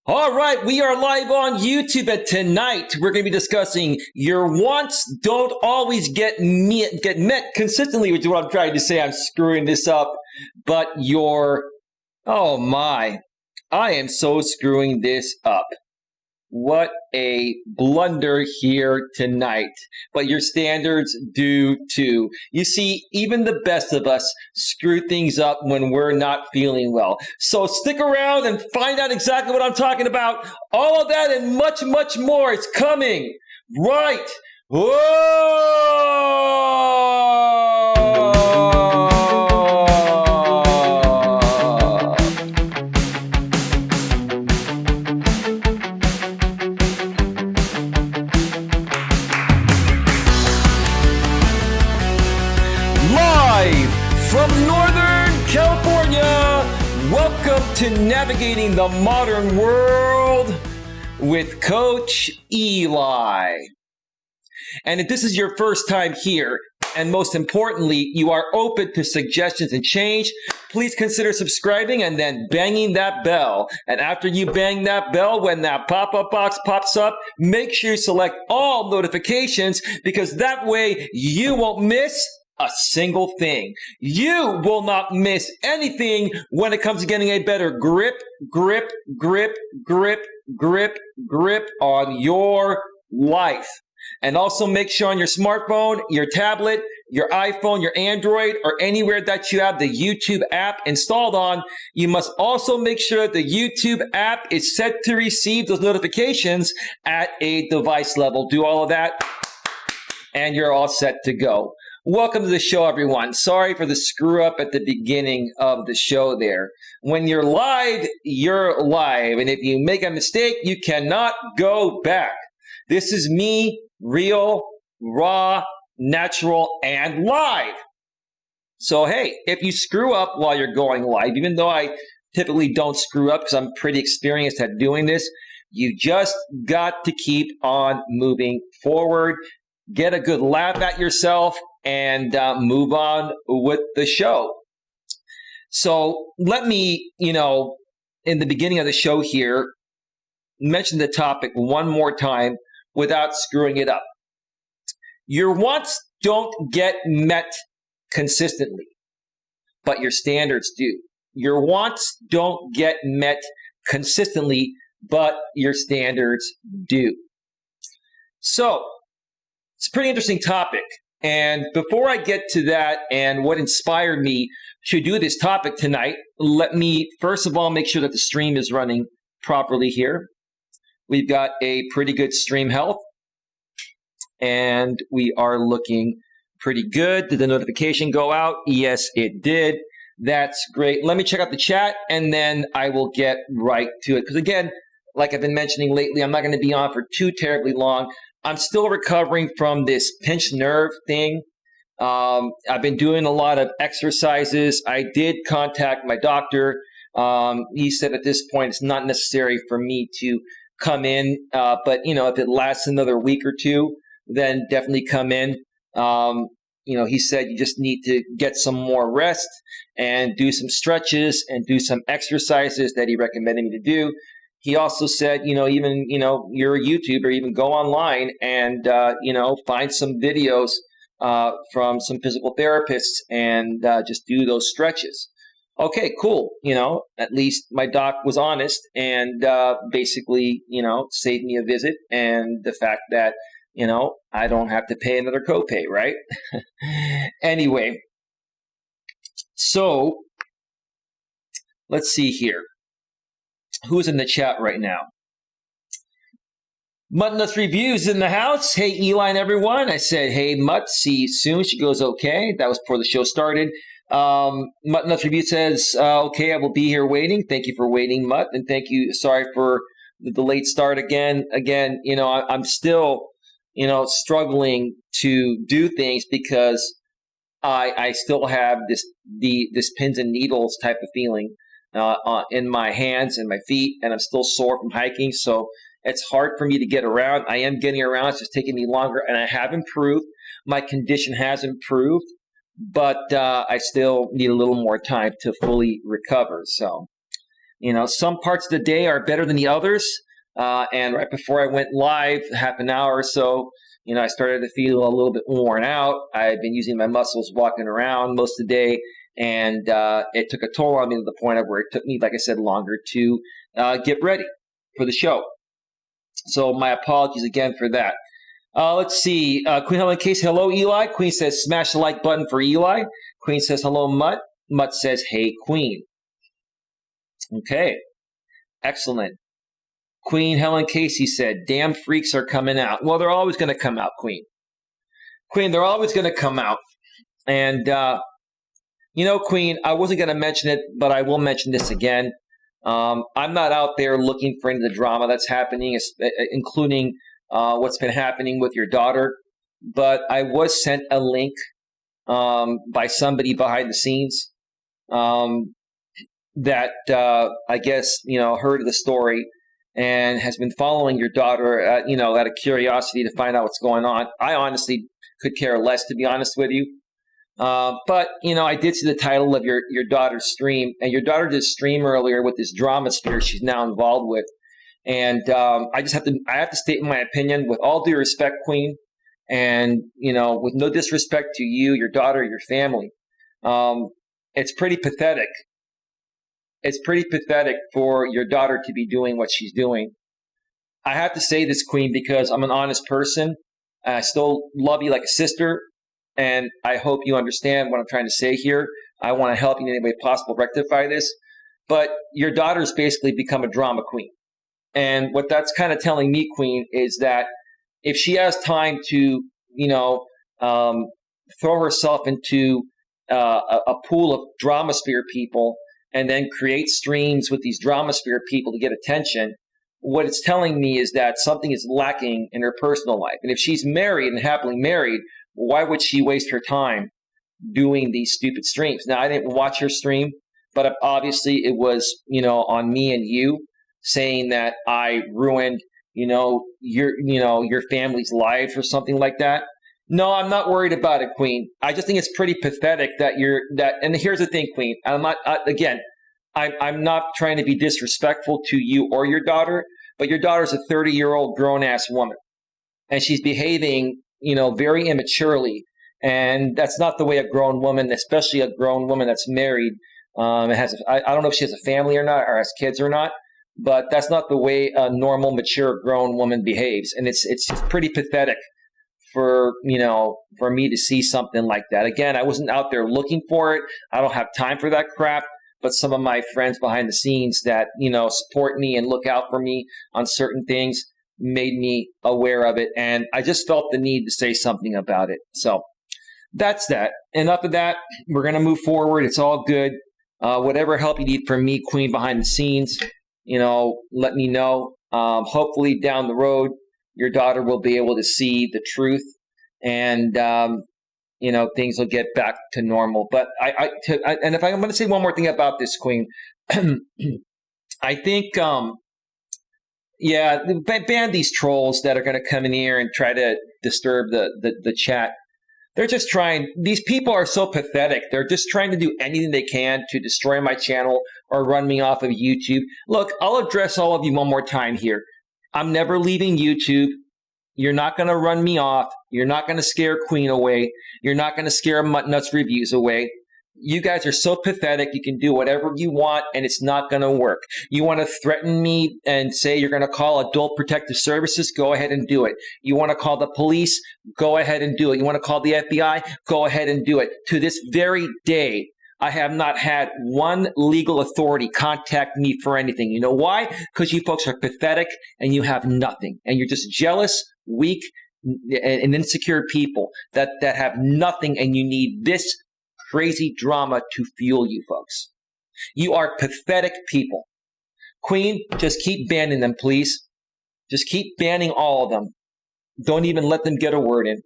All right, we are live on YouTube, and tonight we're going to be discussing your wants don't always get met consistently, which is what I'm trying to say. I'm screwing this up, but oh my, I am so screwing this up. What a blunder here tonight. But your standards do too. You see, even the best of us screw things up when we're not feeling well. So stick around and find out exactly what I'm talking about. All of that and much, much more is coming right. Whoa! From Northern California, welcome to Navigating the Modern World with Coach Eli. And if this is your first time here, and most importantly, you are open to suggestions and change, please consider subscribing and then banging that bell. And after you bang that bell, when that pop-up box pops up, make sure you select all notifications, because that way you won't miss a single thing. You will not miss anything when it comes to getting a better grip on your life. And also make sure on your smartphone, your tablet, your iPhone, your Android, or anywhere that you have the YouTube app installed on, you must also make sure the YouTube app is set to receive those notifications at a device level. Do all of that, and you're all set to go. Welcome to the show, everyone. Sorry for the screw up at the beginning of the show there. When you're live, you're live. And if you make a mistake, you cannot go back. This is me, real, raw, natural, and live. So, hey, if you screw up while you're going live, even though I typically don't screw up because I'm pretty experienced at doing this, you just got to keep on moving forward. Get a good laugh at yourself and move on with the show. So let me, in the beginning of the show here, mention the topic one more time without screwing it up. Your wants don't get met consistently, but your standards do. Your wants don't get met consistently, but your standards do. So, it's a pretty interesting topic. And before I get to that and what inspired me to do this topic tonight, let me first of all make sure that the stream is running properly here. We've got a pretty good stream health, and we are looking pretty good. Did the notification go out? Yes, it did. That's great. Let me check out the chat, and then I will get right to it. Because again, like I've been mentioning lately, I'm not going to be on for too terribly long. I'm still recovering from this pinched nerve thing. I've been doing a lot of exercises. I did contact my doctor. He said at this point it's not necessary for me to come in. But, if it lasts another week or two, then definitely come in. He said you just need to get some more rest and do some stretches and do some exercises that he recommended me to do. He also said, even, you're a YouTuber, even go online and, find some videos from some physical therapists and just do those stretches. Okay, cool. At least my doc was honest and basically, saved me a visit, and the fact that, I don't have to pay another copay, right? Anyway, so let's see here. Who's in the chat right now? Mutt Reviews in the house. Hey, Eli and everyone. I said, hey, Mutt, see you soon. She goes, okay. That was before the show started. Mutt Review says, okay, I will be here waiting. Thank you for waiting, Mutt. And thank you. Sorry for the late start again. Again, I'm still, struggling to do things because I still have this pins and needles type of feeling in my hands and my feet, and I'm still sore from hiking, so it's hard for me to get around. I am getting around. It's just taking me longer, and I have improved. My condition has improved, but I still need a little more time to fully recover. So Some parts of the day are better than the others. And right before I went live, half an hour or so, I started to feel a little bit worn out. I've been using my muscles walking around most of the day, and it took a toll on me to the point of where it took me, like I said, longer to get ready for the show. So my apologies again for that. Let's see. Queen Helen Case, hello, Eli. Queen says, smash the like button for Eli. Queen says, hello, Mutt. Mutt says, hey, Queen. Okay. Excellent. Queen Helen Casey said, damn freaks are coming out. Well, they're always going to come out, Queen. Queen, they're always going to come out. And, Queen, I wasn't going to mention it, but I will mention this again. I'm not out there looking for any of the drama that's happening, including what's been happening with your daughter. But I was sent a link by somebody behind the scenes that I guess, heard of the story and has been following your daughter, out of curiosity to find out what's going on. I honestly could care less, to be honest with you. But, I did see the title of your daughter's stream, and your daughter did stream earlier with this drama sphere she's now involved with. And I have to state my opinion with all due respect, Queen, and, with no disrespect to you, your daughter, your family. It's pretty pathetic. It's pretty pathetic for your daughter to be doing what she's doing. I have to say this, Queen, because I'm an honest person. I still love you like a sister, and I hope you understand what I'm trying to say here. I want to help you in any way possible rectify this. But your daughter's basically become a drama queen. And what that's kind of telling me, Queen, is that if she has time to, throw herself into a pool of dramasphere people and then create streams with these dramasphere people to get attention, what it's telling me is that something is lacking in her personal life. And if she's married and happily married, why would she waste her time doing these stupid streams? Now, I didn't watch her stream, but obviously it was, on me and you, saying that I ruined, your family's lives or something like that. No, I'm not worried about it, Queen. I just think it's pretty pathetic that and here's the thing, Queen. I'm not trying to be disrespectful to you or your daughter, but your daughter's a 30-year-old grown-ass woman, and she's behaving, very immaturely. And that's not the way a grown woman, especially a grown woman that's married, I don't know if she has a family or not, or has kids or not, but that's not the way a normal, mature, grown woman behaves. And it's pretty pathetic for me to see something like that. Again, I wasn't out there looking for it. I don't have time for that crap. But some of my friends behind the scenes that, support me and look out for me on certain things made me aware of it. And I just felt the need to say something about it. So that's that. Enough of that. We're going to move forward. It's all good. Whatever help you need from me, Queen, behind the scenes, let me know. Hopefully down the road, your daughter will be able to see the truth, and things will get back to normal. But and if I'm going to say one more thing about this, Queen, I think, ban these trolls that are going to come in here and try to disturb the chat. They're just trying. These people are so pathetic. They're just trying to do anything they can to destroy my channel or run me off of YouTube. Look, I'll address all of you one more time here. I'm never leaving YouTube. You're not going to run me off. You're not going to scare Queen away. You're not going to scare Mutt Nuts Reviews away. You guys are so pathetic. You can do whatever you want, and it's not going to work. You want to threaten me and say you're going to call Adult Protective Services? Go ahead and do it. You want to call the police? Go ahead and do it. You want to call the FBI? Go ahead and do it. To this very day, I have not had one legal authority contact me for anything. You know why? Because you folks are pathetic and you have nothing. And you're just jealous, weak, and insecure people that have nothing, and you need this crazy drama to fuel you folks. You are pathetic people. Queen, just keep banning them, please. Just keep banning all of them. Don't even let them get a word in.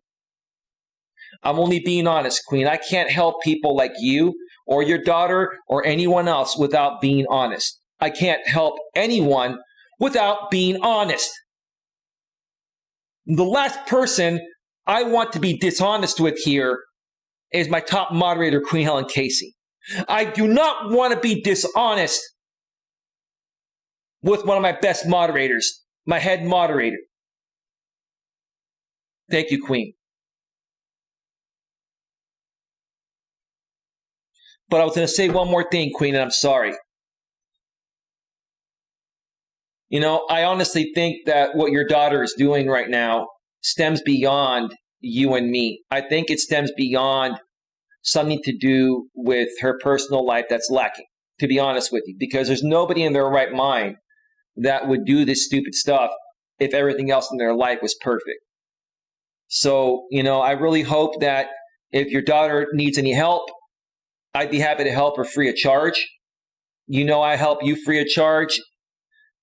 I'm only being honest, Queen. I can't help people like you or your daughter or anyone else without being honest. I can't help anyone without being honest. The last person I want to be dishonest with here is my top moderator, Queen Helen Casey. I do not want to be dishonest with one of my best moderators, my head moderator. Thank you, Queen. But I was going to say one more thing, Queen, and I'm sorry. You know, I honestly think that what your daughter is doing right now stems beyond you and me. I think it stems beyond something to do with her personal life that's lacking, to be honest with you, because there's nobody in their right mind that would do this stupid stuff if everything else in their life was perfect. So, you know, I really hope that if your daughter needs any help, I'd be happy to help her free of charge. You know, I help you free of charge.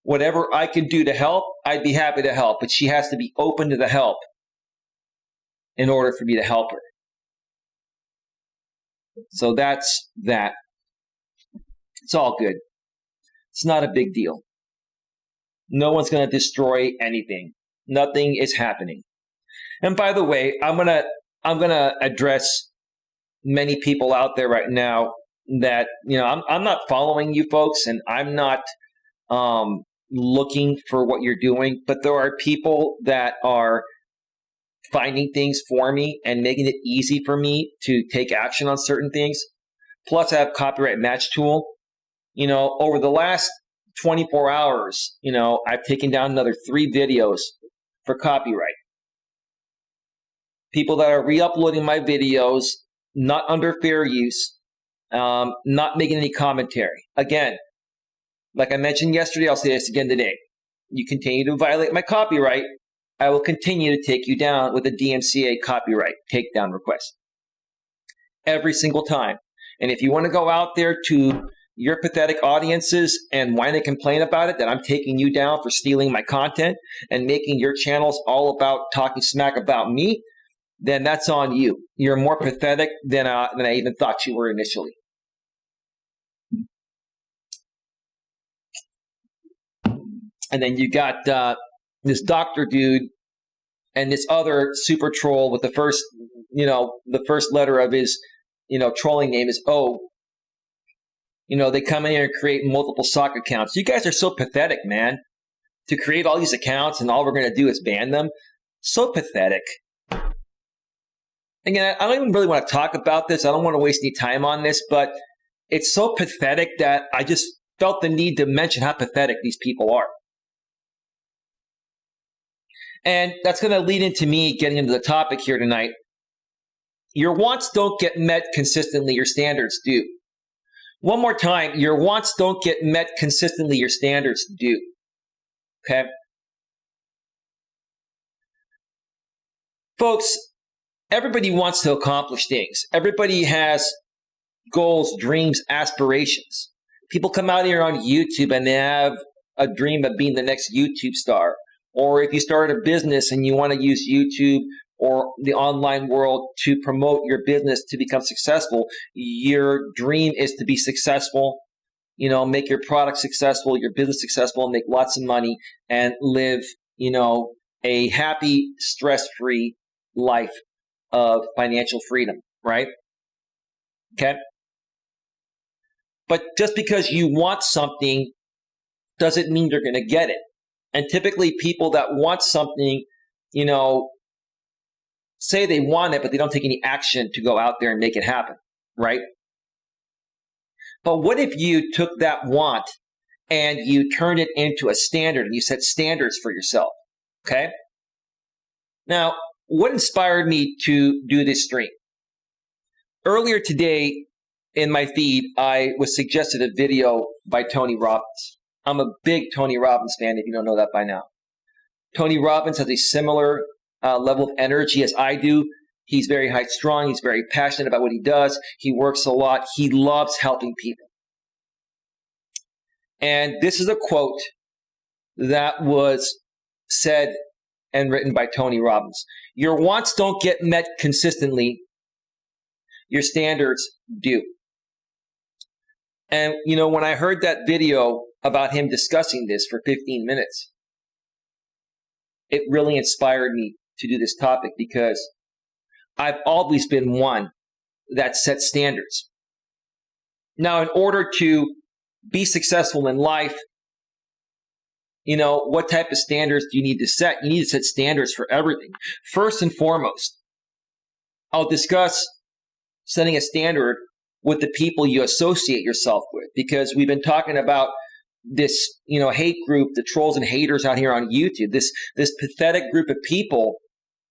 Whatever I can do to help, I'd be happy to help. But she has to be open to the help in order for me to help her. So that's that. It's all good. It's not a big deal. No one's going to destroy anything. Nothing is happening. And by the way, I'm gonna address many people out there right now that, you know, I'm not following you folks, and I'm not looking for what you're doing, but there are people that are finding things for me and making it easy for me to take action on certain things. Plus, I have Copyright Match Tool. You know, over the last 24 hours, you know, I've taken down another 3 videos for copyright. People that are re-uploading my videos, not under fair use, not making any commentary. Again, like I mentioned yesterday, I'll say this again today. You continue to violate my copyright, I will continue to take you down with a DMCA copyright takedown request. Every single time. And if you want to go out there to your pathetic audiences and whine and complain about it, that I'm taking you down for stealing my content and making your channels all about talking smack about me, then that's on you. You're more pathetic than I even thought you were initially. And then you got this doctor dude and this other super troll with the first letter of his, trolling name is O. They come in here and create multiple sock accounts. You guys are so pathetic, man. To create all these accounts and all we're going to do is ban them. So pathetic. Again, I don't even really want to talk about this. I don't want to waste any time on this, but it's so pathetic that I just felt the need to mention how pathetic these people are. And that's going to lead into me getting into the topic here tonight. Your wants don't get met consistently, your standards do. One more time, your wants don't get met consistently, your standards do. Okay? Folks, everybody wants to accomplish things. Everybody has goals, dreams, aspirations. People come out here on YouTube and they have a dream of being the next YouTube star. Or if you start a business and you want to use YouTube or the online world to promote your business to become successful, your dream is to be successful, make your product successful, your business successful, make lots of money and live, a happy, stress-free life of financial freedom, right? Okay? But just because you want something doesn't mean you're going to get it. And typically people that want something, say they want it, but they don't take any action to go out there and make it happen, right? But what if you took that want and you turned it into a standard and you set standards for yourself, okay? Now, what inspired me to do this stream? Earlier today in my feed, I was suggested a video by Tony Robbins. I'm a big Tony Robbins fan, if you don't know that by now. Tony Robbins has a similar level of energy as I do. He's very high strung. He's very passionate about what he does. He works a lot. He loves helping people. And this is a quote that was said and written by Tony Robbins. Your wants don't get met consistently. Your standards do. And, when I heard that video about him discussing this for 15 minutes, it really inspired me to do this topic because I've always been one that sets standards. Now, in order to be successful in life, what type of standards do you need to set? You need to set standards for everything. First and foremost, I'll discuss setting a standard with the people you associate yourself with, because we've been talking about this, hate group, the trolls and haters out here on YouTube, this pathetic group of people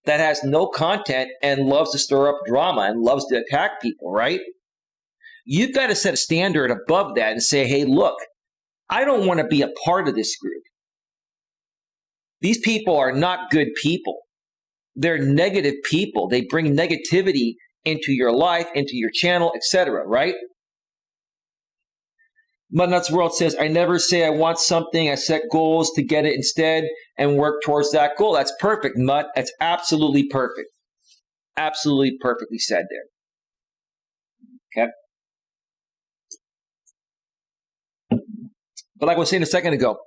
that has no content and loves to stir up drama and loves to attack people, right? You've got to set a standard above that and say, hey, look, I don't want to be a part of this group. These people are not good people. They're negative people. They bring negativity into your life, into your channel, etc., right? Mudnuts World says, I never say I want something. I set goals to get it instead and work towards that goal. That's perfect, Mud. That's absolutely perfect. Absolutely perfectly said there. Okay? But like I was saying a second ago,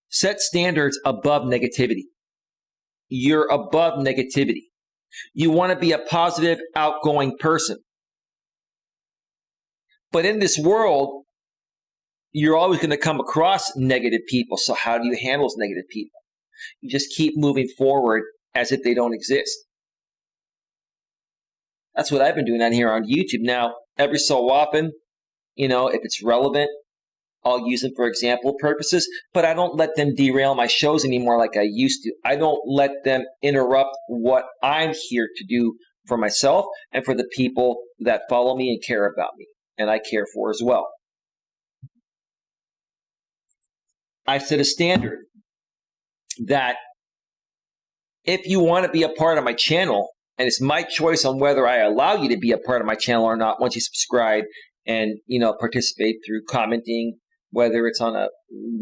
set standards above negativity. You're above negativity. You want to be a positive, outgoing person. But in this world, you're always going to come across negative people. So how do you handle those negative people? You just keep moving forward as if they don't exist. That's what I've been doing on here on YouTube. Now, every so often, if it's relevant, I'll use them for example purposes, but I don't let them derail my shows anymore like I used to. I don't let them interrupt what I'm here to do for myself and for the people that follow me and care about me, and I care for as well. I set a standard that if you want to be a part of my channel, and it's my choice on whether I allow you to be a part of my channel or not once you subscribe and participate through commenting, whether it's on a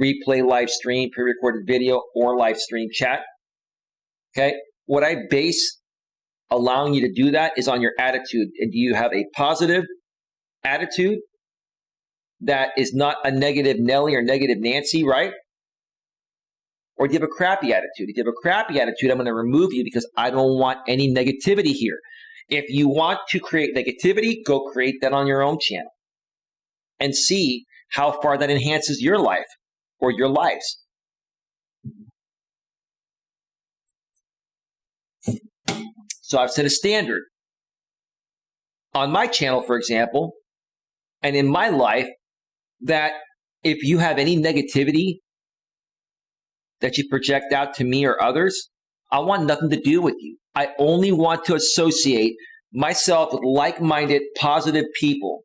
replay live stream, pre-recorded video, or live stream chat. Okay? What I base allowing you to do that is on your attitude. And do you have a positive attitude that is not a negative Nelly or negative Nancy, right? Or do you have a crappy attitude? If you have a crappy attitude, I'm going to remove you because I don't want any negativity here. If you want to create negativity, go create that on your own channel and see how far that enhances your life or your lives. So I've set a standard on my channel, for example, and in my life, that if you have any negativity that you project out to me or others, I want nothing to do with you. I only want to associate myself with like-minded, positive people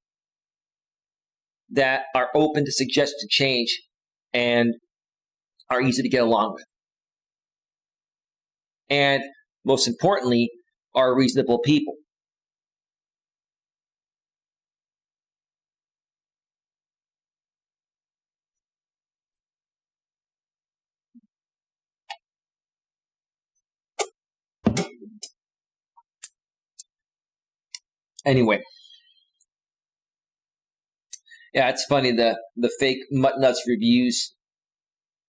that are open to suggested change and are easy to get along with. And most importantly, are reasonable people. Anyway. Yeah, it's funny, the fake Mutt-Nuts Reviews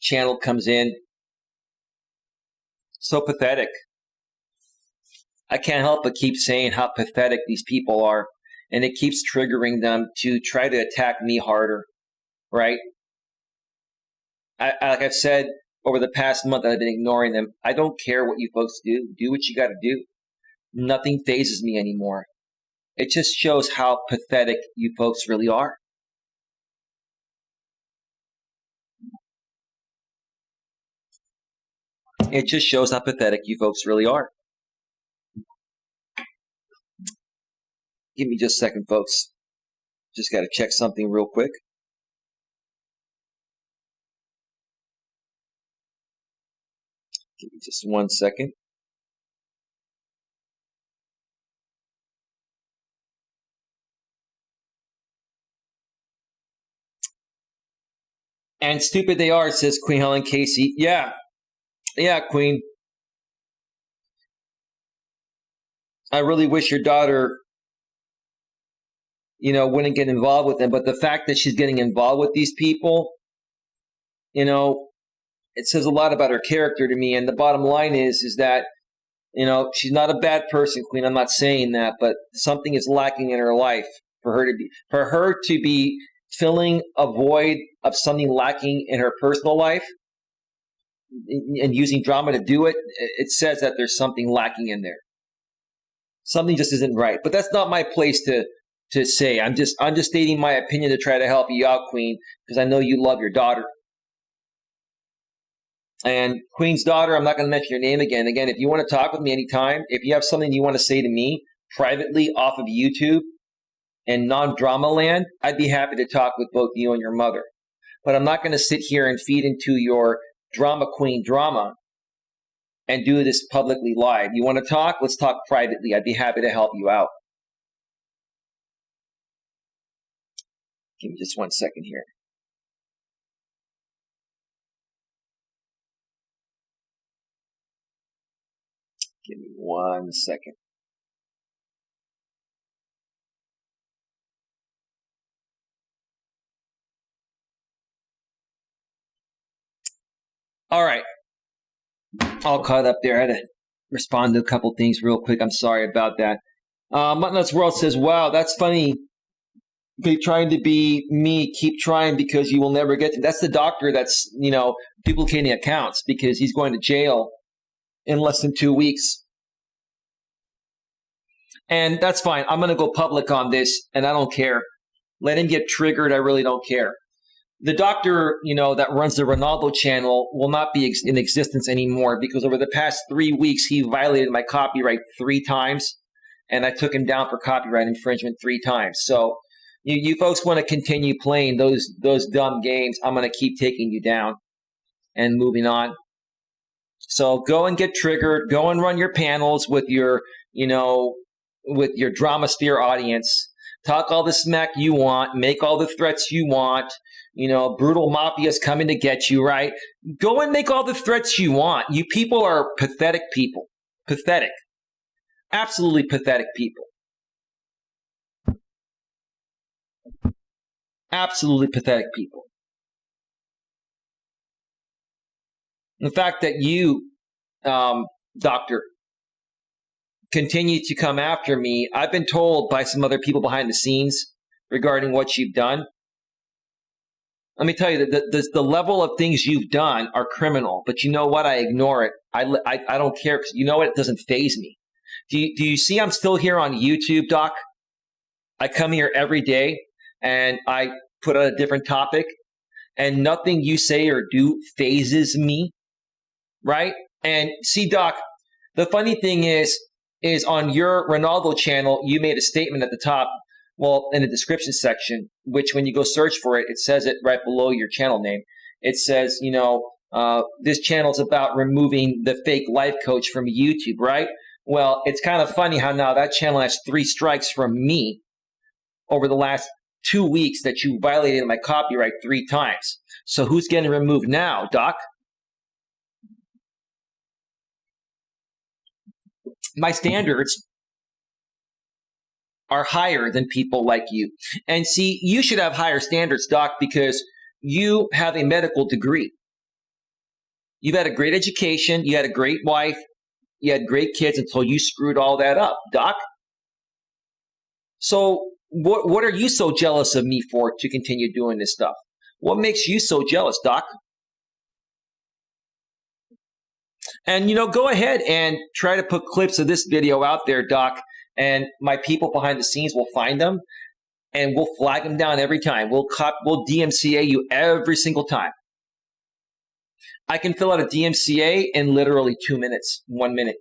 channel comes in. So pathetic. I can't help but keep saying how pathetic these people are, and it keeps triggering them to try to attack me harder, right? Like I've said over the past month, I've been ignoring them. I don't care what you folks do. Do what you got to do. Nothing phases me anymore. It just shows how pathetic you folks really are. It just shows how pathetic you folks really are. Give me just a second, folks. Just got to check something real quick. Give me just 1 second. And stupid they are, says Queen Helen Casey. Yeah, Queen. I really wish your daughter, wouldn't get involved with them. But the fact that she's getting involved with these people, it says a lot about her character to me. And the bottom line is that, she's not a bad person, Queen. I'm not saying that, but something is lacking in her life for her to be filling a void of something lacking in her personal life and using drama to do it, it says that there's something lacking in there. Something just isn't right. But that's not my place to say. I'm just stating my opinion to try to help you out, Queen, because I know you love your daughter. And Queen's daughter, I'm not going to mention your name again. Again, if you want to talk with me anytime, if you have something you want to say to me privately off of YouTube and non-drama land, I'd be happy to talk with both you and your mother. But I'm not going to sit here and feed into your drama queen drama and do this publicly live. You want to talk? Let's talk privately. I'd be happy to help you out. Give me just 1 second here. Give me 1 second. All right. All caught up there. I had to respond to a couple things real quick. I'm sorry about that. Muttonut's World says, wow, that's funny. Keep trying to be me. Keep trying because you will never get to. That's the doctor that's, duplicating accounts because he's going to jail in less than 2 weeks. And that's fine. I'm going to go public on this, and I don't care. Let him get triggered. I really don't care. The doctor, that runs the Ronaldo channel will not be in existence anymore because over the past 3 weeks, he violated my copyright 3 times, and I took him down for copyright infringement 3 times. So you folks want to continue playing those dumb games, I'm going to keep taking you down and moving on. So go and get triggered. Go and run your panels with your, with your drama sphere audience. Talk all the smack you want. Make all the threats you want. Brutal mafia's coming to get you, right? Go and make all the threats you want. You people are pathetic people. Pathetic. Absolutely pathetic people. Absolutely pathetic people. The fact that you, doctor, continue to come after me, I've been told by some other people behind the scenes regarding what you've done. Let me tell you that the level of things you've done are criminal, but you know what? I ignore it. I don't care because you know what? It doesn't faze me. Do you see I'm still here on YouTube, Doc? I come here every day and I put out a different topic and nothing you say or do phases me, right? And see, Doc, the funny thing is on your Ronaldo channel, you made a statement at the top, well, in the description section, which when you go search for it, it says it right below your channel name. It says, this channel is about removing the fake life coach from YouTube, right? Well, it's kind of funny how now that channel has 3 strikes from me over the last 2 weeks that you violated my copyright 3 times. So who's getting removed now, Doc? My standards are higher than people like you. And see, you should have higher standards, Doc, because you have a medical degree. You've had a great education. You had a great wife. You had great kids until you screwed all that up, Doc. So what are you so jealous of me for to continue doing this stuff? What makes you so jealous, Doc? And, go ahead and try to put clips of this video out there, Doc, and my people behind the scenes will find them, and we'll flag them down every time. We'll DMCA you every single time. I can fill out a DMCA in literally 2 minutes, 1 minute.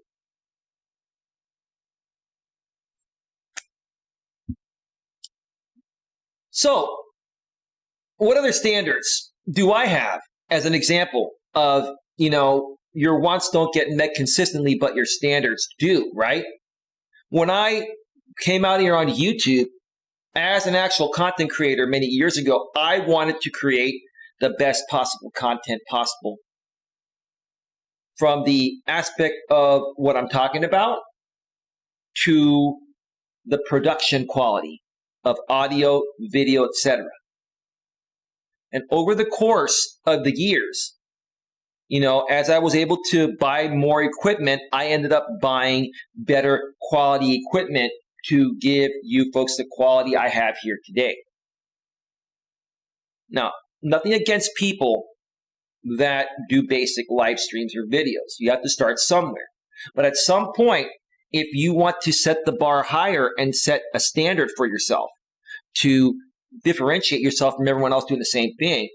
So, what other standards do I have as an example of, your wants don't get met consistently, but your standards do, right? When I came out here on YouTube as an actual content creator many years ago, I wanted to create the best possible content possible. From the aspect of what I'm talking about to the production quality of audio, video, etc. And over the course of the years, as I was able to buy more equipment, I ended up buying better quality equipment to give you folks the quality I have here today. Now, nothing against people that do basic live streams or videos. You have to start somewhere. But at some point, if you want to set the bar higher and set a standard for yourself to differentiate yourself from everyone else doing the same thing,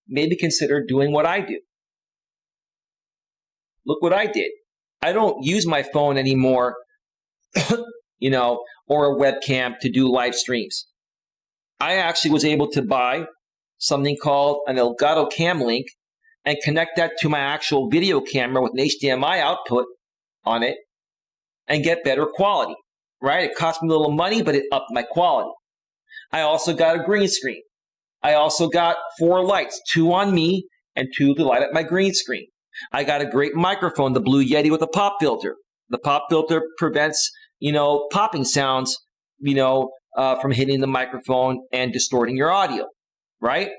maybe consider doing what I do. Look what I did. I don't use my phone anymore, or a webcam to do live streams. I actually was able to buy something called an Elgato Cam Link and connect that to my actual video camera with an HDMI output on it and get better quality, right? It cost me a little money, but it upped my quality. I also got a green screen. I also got 4 lights, 2 on me and 2 to light up my green screen. I got a great microphone, the Blue Yeti with a pop filter. The pop filter prevents, popping sounds, from hitting the microphone and distorting your audio, right?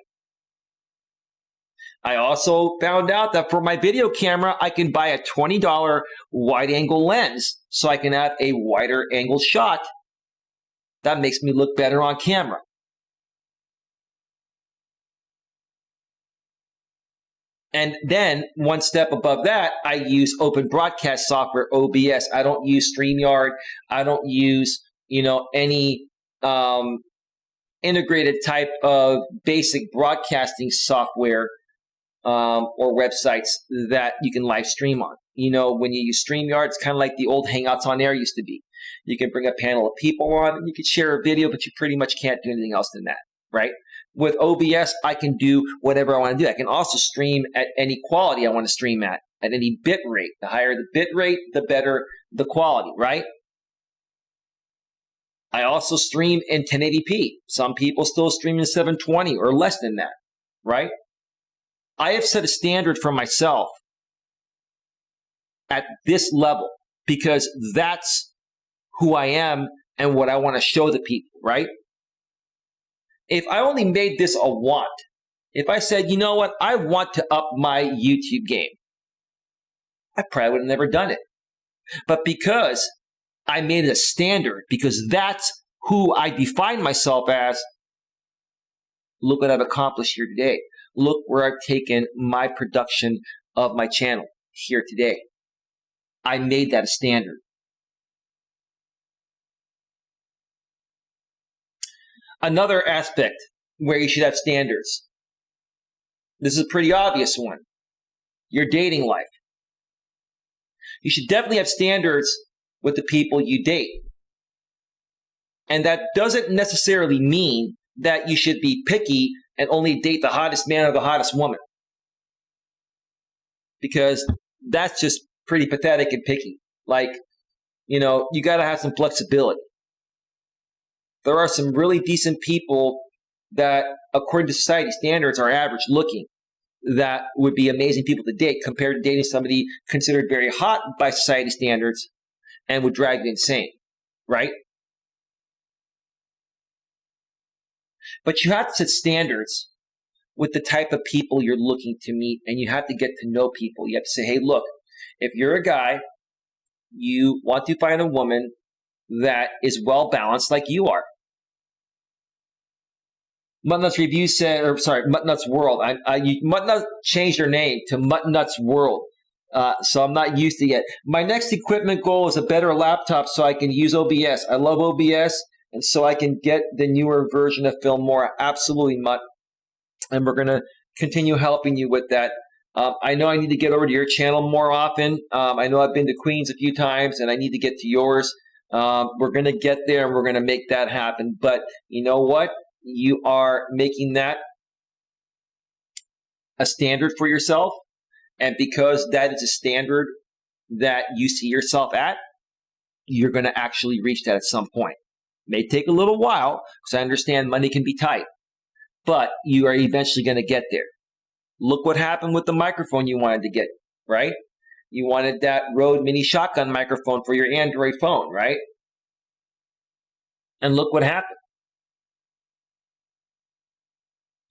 I also found out that for my video camera, I can buy a $20 wide angle lens so I can have a wider angle shot. That makes me look better on camera. And then one step above that, I use open broadcast software, OBS. I don't use StreamYard. I don't use, any integrated type of basic broadcasting software or websites that you can live stream on. When you use StreamYard, it's kind of like the old Hangouts on Air used to be. You can bring a panel of people on, and you can share a video, but you pretty much can't do anything else than that, right? With OBS, I can do whatever I want to do. I can also stream at any quality I want to stream at any bit rate. The higher the bit rate, the better the quality, right? I also stream in 1080p. Some people still stream in 720 or less than that, right? I have set a standard for myself at this level because that's who I am and what I want to show the people, right? If I only made this a want, if I said, you know what, I want to up my YouTube game, I probably would have never done it. But because I made it a standard, because that's who I define myself as, look what I've accomplished here today. Look where I've taken my production of my channel here today. I made that a standard. Another aspect where you should have standards. This is a pretty obvious one. Your dating life. You should definitely have standards with the people you date. And that doesn't necessarily mean that you should be picky and only date the hottest man or the hottest woman. Because that's just pretty pathetic and picky. You got to have some flexibility. There are some really decent people that, according to society standards, are average looking that would be amazing people to date compared to dating somebody considered very hot by society standards and would drive you insane, right? But you have to set standards with the type of people you're looking to meet, and you have to get to know people. You have to say, hey, look, if you're a guy, you want to find a woman that is well balanced like you are. Muttnuts Review said, Muttnuts World. Muttnuts changed their name to Muttnuts World, so I'm not used to it yet. My next equipment goal is a better laptop so I can use OBS. I love OBS, and so I can get the newer version of Filmora. Absolutely, Mutt. And we're going to continue helping you with that. I know I need to get over to your channel more often. I know I've been to Queens a few times, and I need to get to yours. We're going to get there, and we're going to make that happen. But you know what? You are making that a standard for yourself. And because that is a standard that you see yourself at, you're going to actually reach that at some point. It may take a little while because I understand money can be tight, but you are eventually going to get there. Look what happened with the microphone you wanted to get, right? You wanted that Rode Mini Shotgun microphone for your Android phone, right? And look what happened.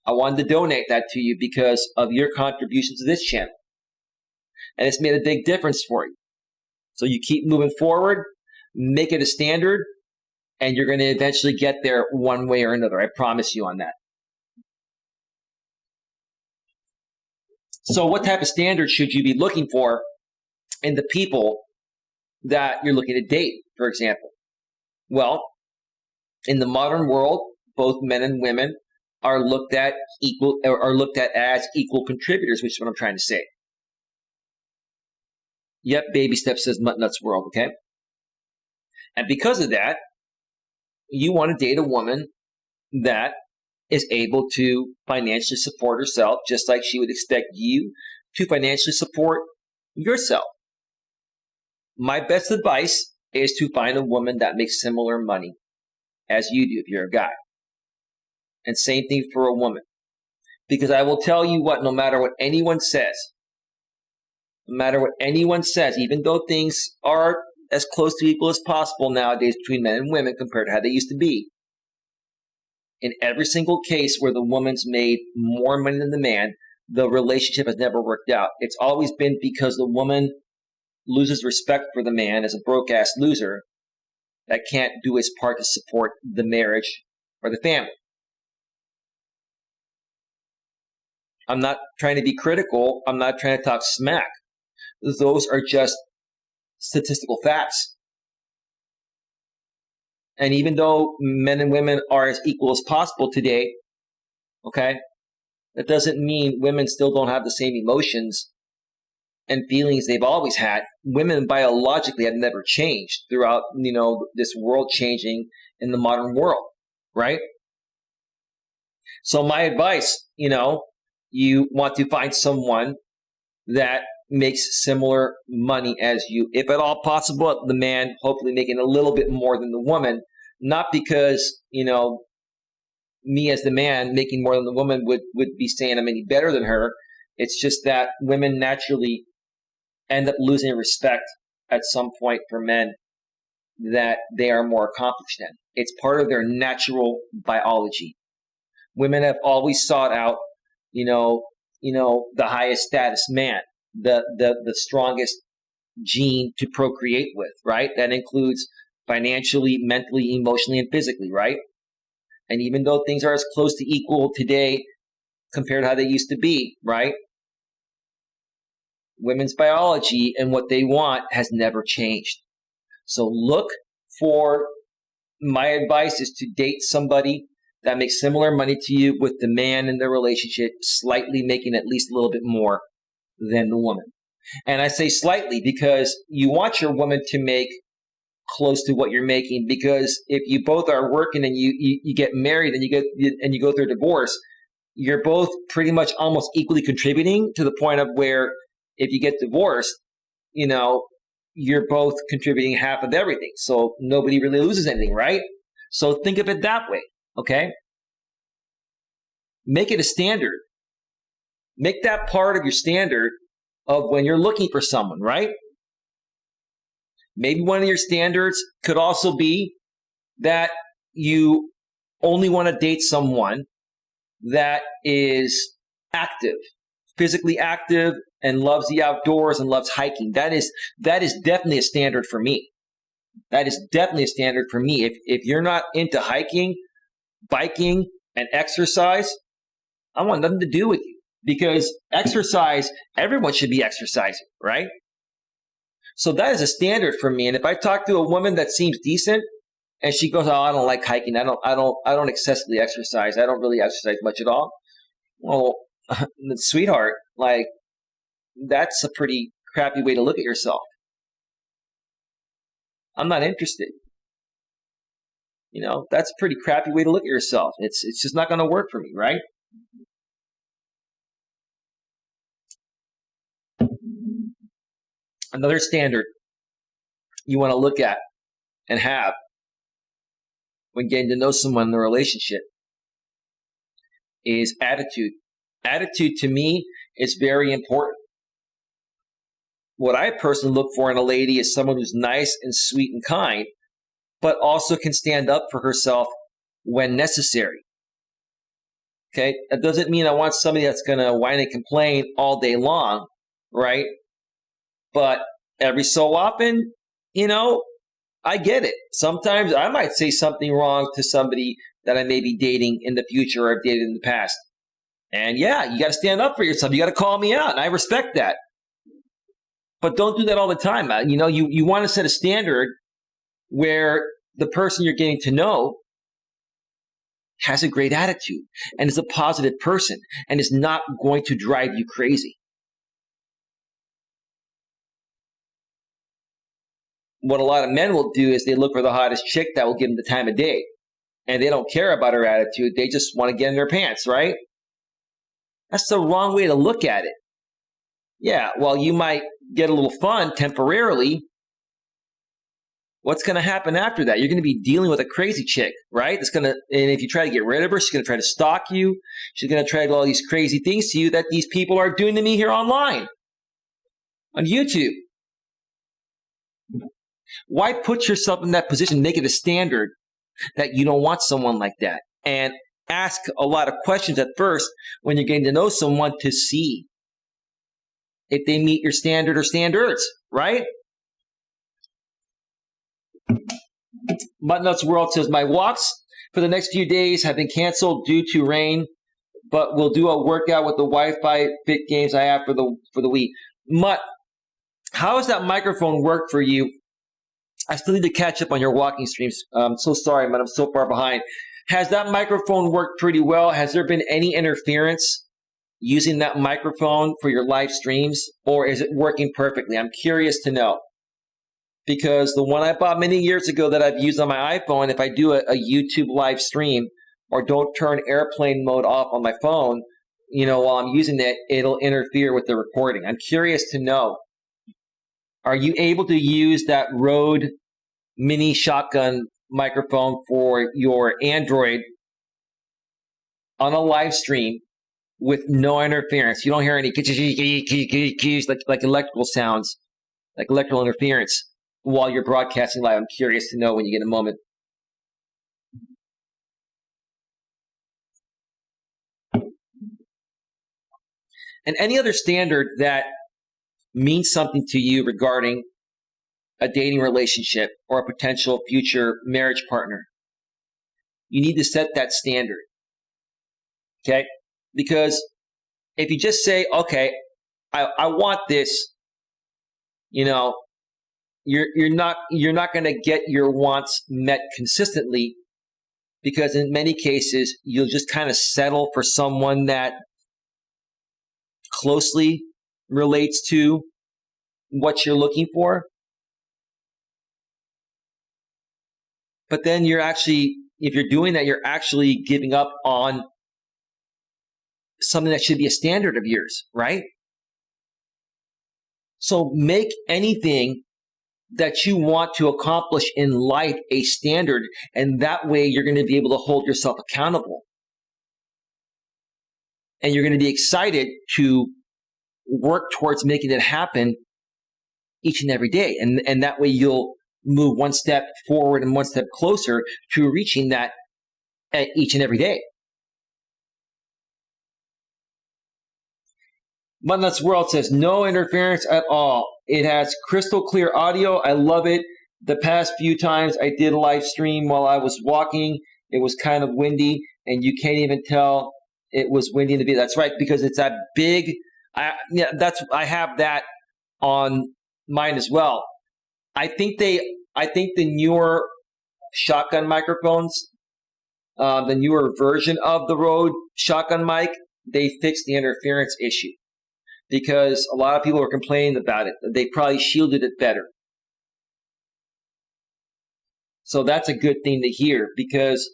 I wanted to donate that to you because of your contribution to this channel. And it's made a big difference for you. So you keep moving forward, make it a standard, and you're going to eventually get there one way or another. I promise you on that. So what type of standards should you be looking for in the people that you're looking to date, for example? Well, in the modern world, both men and women are looked at as equal contributors, which is what I'm trying to say. Yep, baby step says nuts world, okay? And because of that, you want to date a woman that is able to financially support herself, just like she would expect you to financially support yourself. My best advice is to find a woman that makes similar money as you do if you're a guy. And same thing for a woman. Because I will tell you what, no matter what anyone says, even though things are as close to equal as possible nowadays between men and women compared to how they used to be, in every single case where the woman's made more money than the man, the relationship has never worked out. It's always been because the woman loses respect for the man as a broke-ass loser that can't do his part to support the marriage or the family. I'm not trying to be critical. I'm not trying to talk smack. Those are just statistical facts. And even though men and women are as equal as possible today, okay, that doesn't mean women still don't have the same emotions and feelings they've always had. Women biologically have never changed throughout, this world changing in the modern world, right? So my advice, you want to find someone that makes similar money as you. If at all possible, the man hopefully making a little bit more than the woman, not because, me as the man making more than the woman would be saying I'm any better than her. It's just that women naturally end up losing respect at some point for men that they are more accomplished in. It's part of their natural biology. Women have always sought out, the highest status man, the strongest gene to procreate with, right? That includes financially, mentally, emotionally, and physically, right? And even though things are as close to equal today compared to how they used to be, right? Women's biology and what they want has never changed. So my advice is to date somebody that makes similar money to you, with the man in the relationship slightly making at least a little bit more than the woman. And I say slightly because you want your woman to make close to what you're making, because if you both are working and you get married and you go through a divorce, you're both pretty much almost equally contributing, to the point of where if you get divorced, you're both contributing half of everything. So nobody really loses anything, right? So think of it that way, okay? Make it a standard. Make that part of your standard of when you're looking for someone, right? Maybe one of your standards could also be that you only want to date someone that is active, physically active, and loves the outdoors and loves hiking. That is definitely a standard for me. That is definitely a standard for me. If you're not into hiking, biking, and exercise, I want nothing to do with you. Because exercise, everyone should be exercising, right? So that is a standard for me. And if I talk to a woman that seems decent and she goes, "Oh, I don't like hiking. I don't excessively exercise. I don't really exercise much at all." Well, sweetheart, that's a pretty crappy way to look at yourself. I'm not interested. That's a pretty crappy way to look at yourself. It's just not going to work for me, right? Another standard you want to look at and have when getting to know someone in a relationship is attitude. Attitude, to me, is very important. What I personally look for in a lady is someone who's nice and sweet and kind, but also can stand up for herself when necessary. Okay? That doesn't mean I want somebody that's going to whine and complain all day long, right? But every so often, I get it. Sometimes I might say something wrong to somebody that I may be dating in the future or I've dated in the past. And yeah, you got to stand up for yourself. You got to call me out. And I respect that. But don't do that all the time. You want to set a standard where the person you're getting to know has a great attitude and is a positive person and is not going to drive you crazy. What a lot of men will do is they look for the hottest chick that will give them the time of day. And they don't care about her attitude. They just want to get in their pants, right? That's the wrong way to look at it. Yeah, well, you might get a little fun temporarily. What's going to happen after that? You're going to be dealing with a crazy chick, right? And if you try to get rid of her, she's going to try to stalk you. She's going to try to do all these crazy things to you that these people are doing to me here online, on YouTube. Why put yourself in that position, make it a standard that you don't want someone like that? And ask a lot of questions at first when you're getting to know someone to see if they meet your standard or standards, right? Nuts World says, my walks for the next few days have been canceled due to rain, but we'll do a workout with the Wi-Fi fit games I have for the week. Mutt, how does that microphone work for you? I still need to catch up on your walking streams. I'm so sorry, man. I'm so far behind. Has that microphone worked pretty well? Has there been any interference using that microphone for your live streams, or is it working perfectly? I'm curious to know. Because the one I bought many years ago that I've used on my iPhone, if I do a YouTube live stream or don't turn airplane mode off on my phone, while I'm using it, it'll interfere with the recording. I'm curious to know. Are you able to use that Rode mini shotgun microphone for your Android on a live stream with no interference? You don't hear any like electrical sounds, like electrical interference while you're broadcasting live. I'm curious to know when you get a moment. And any other standard that means something to you regarding a dating relationship or a potential future marriage partner, you need to set that standard. Okay? Because if you just say, okay, I want this, you're not going to get your wants met consistently, because in many cases you'll just kind of settle for someone that closely relates to what you're looking for. But then if you're doing that, you're actually giving up on something that should be a standard of yours, right? So make anything that you want to accomplish in life a standard, and that way you're going to be able to hold yourself accountable. And you're going to be excited to work towards making it happen each and every day. And that way you'll move one step forward and one step closer to reaching that each and every day. Nuts World says, no interference at all. It has crystal clear audio. I love it. The past few times I did a live stream while I was walking, it was kind of windy, and you can't even tell it was windy in the video. That's right, because it's that big. I have that on mine as well. I think the newer shotgun microphones, the newer version of the Rode shotgun mic, they fixed the interference issue, because a lot of people were complaining about it. They probably shielded it better. So that's a good thing to hear, because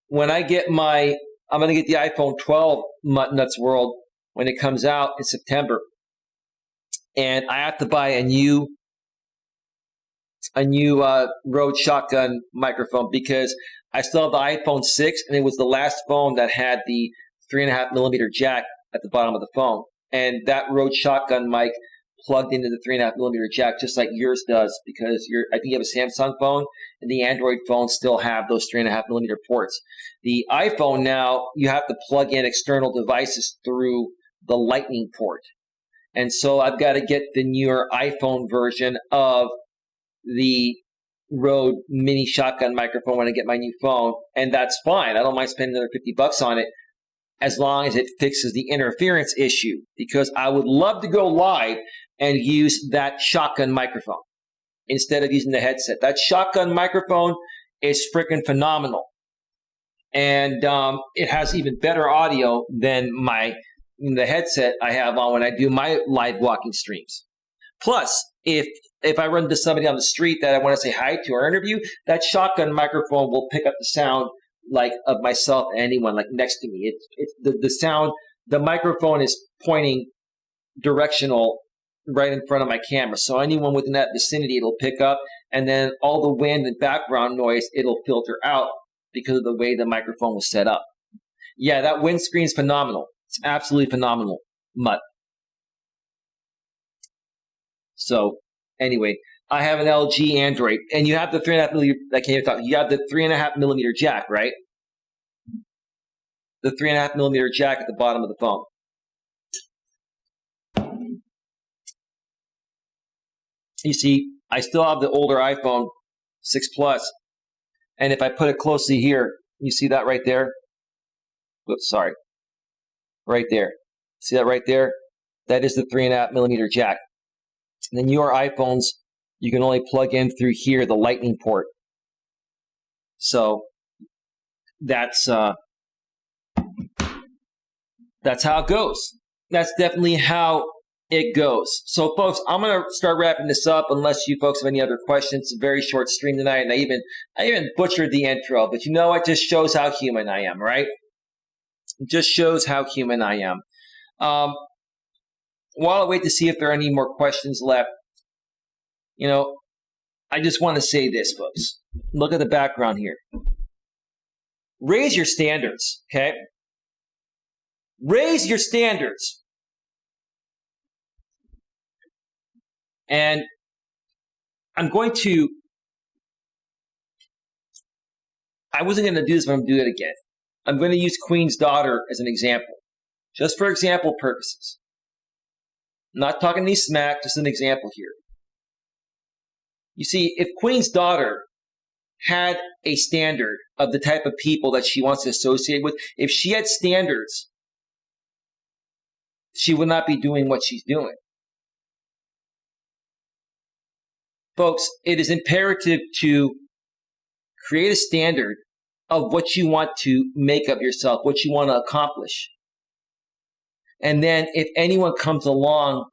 when I'm going to get the iPhone 12 Nuts World when it comes out in September. And I have to buy a new Rode shotgun microphone, because I still have the iPhone 6, and it was the last phone that had the 3.5 millimeter jack at the bottom of the phone. And that Rode shotgun mic plugged into the 3.5 millimeter jack, just like yours does, because I think you have a Samsung phone, and the Android phones still have those 3.5 millimeter ports. The iPhone now, you have to plug in external devices through the Lightning port. And so I've got to get the newer iPhone version of the Rode mini shotgun microphone when I get my new phone, and that's fine. I don't mind spending another $50 on it. as long as it fixes the interference issue, because I would love to go live and use that shotgun microphone instead of using the headset. That shotgun microphone is freaking phenomenal. And it has even better audio than the headset I have on when I do my live walking streams. Plus, if I run into somebody on the street that I want to say hi to or interview, that shotgun microphone will pick up the sound like of myself and anyone like next to me. It's the sound. The microphone is pointing directional right in front of my camera, so anyone within that vicinity it'll pick up, and then all the wind and background noise it'll filter out because of the way the microphone was set up. Yeah, that windscreen is phenomenal. It's absolutely phenomenal, Mutt. So anyway, I have an LG Android, and you have the 3.5 millimeter. I can't even talk. You have the 3.5 millimeter jack, right? The 3.5 millimeter jack at the bottom of the phone. You see, I still have the older iPhone 6 Plus, and if I put it closely here, you see that right there? Oops, sorry. Right there. See that right there? That is the 3.5 millimeter jack. And then your iPhones, you can only plug in through here, the lightning port. So that's how it goes. That's definitely how it goes. So folks, I'm going to start wrapping this up unless you folks have any other questions. It's a very short stream tonight, and I even butchered the intro, but you know, it just shows how human I am, right? It just shows how human I am. While I wait to see if there are any more questions left, you know, I just want to say this, folks. Look at the background here. Raise your standards, okay? Raise your standards. And I wasn't going to do this, but I'm going to do it again. I'm going to use Queen's daughter as an example, just for example purposes. I'm not talking any smack, just an example here. You see, if Queen's daughter had a standard of the type of people that she wants to associate with, if she had standards, she would not be doing what she's doing. Folks, it is imperative to create a standard of what you want to make of yourself, what you want to accomplish. And then if anyone comes along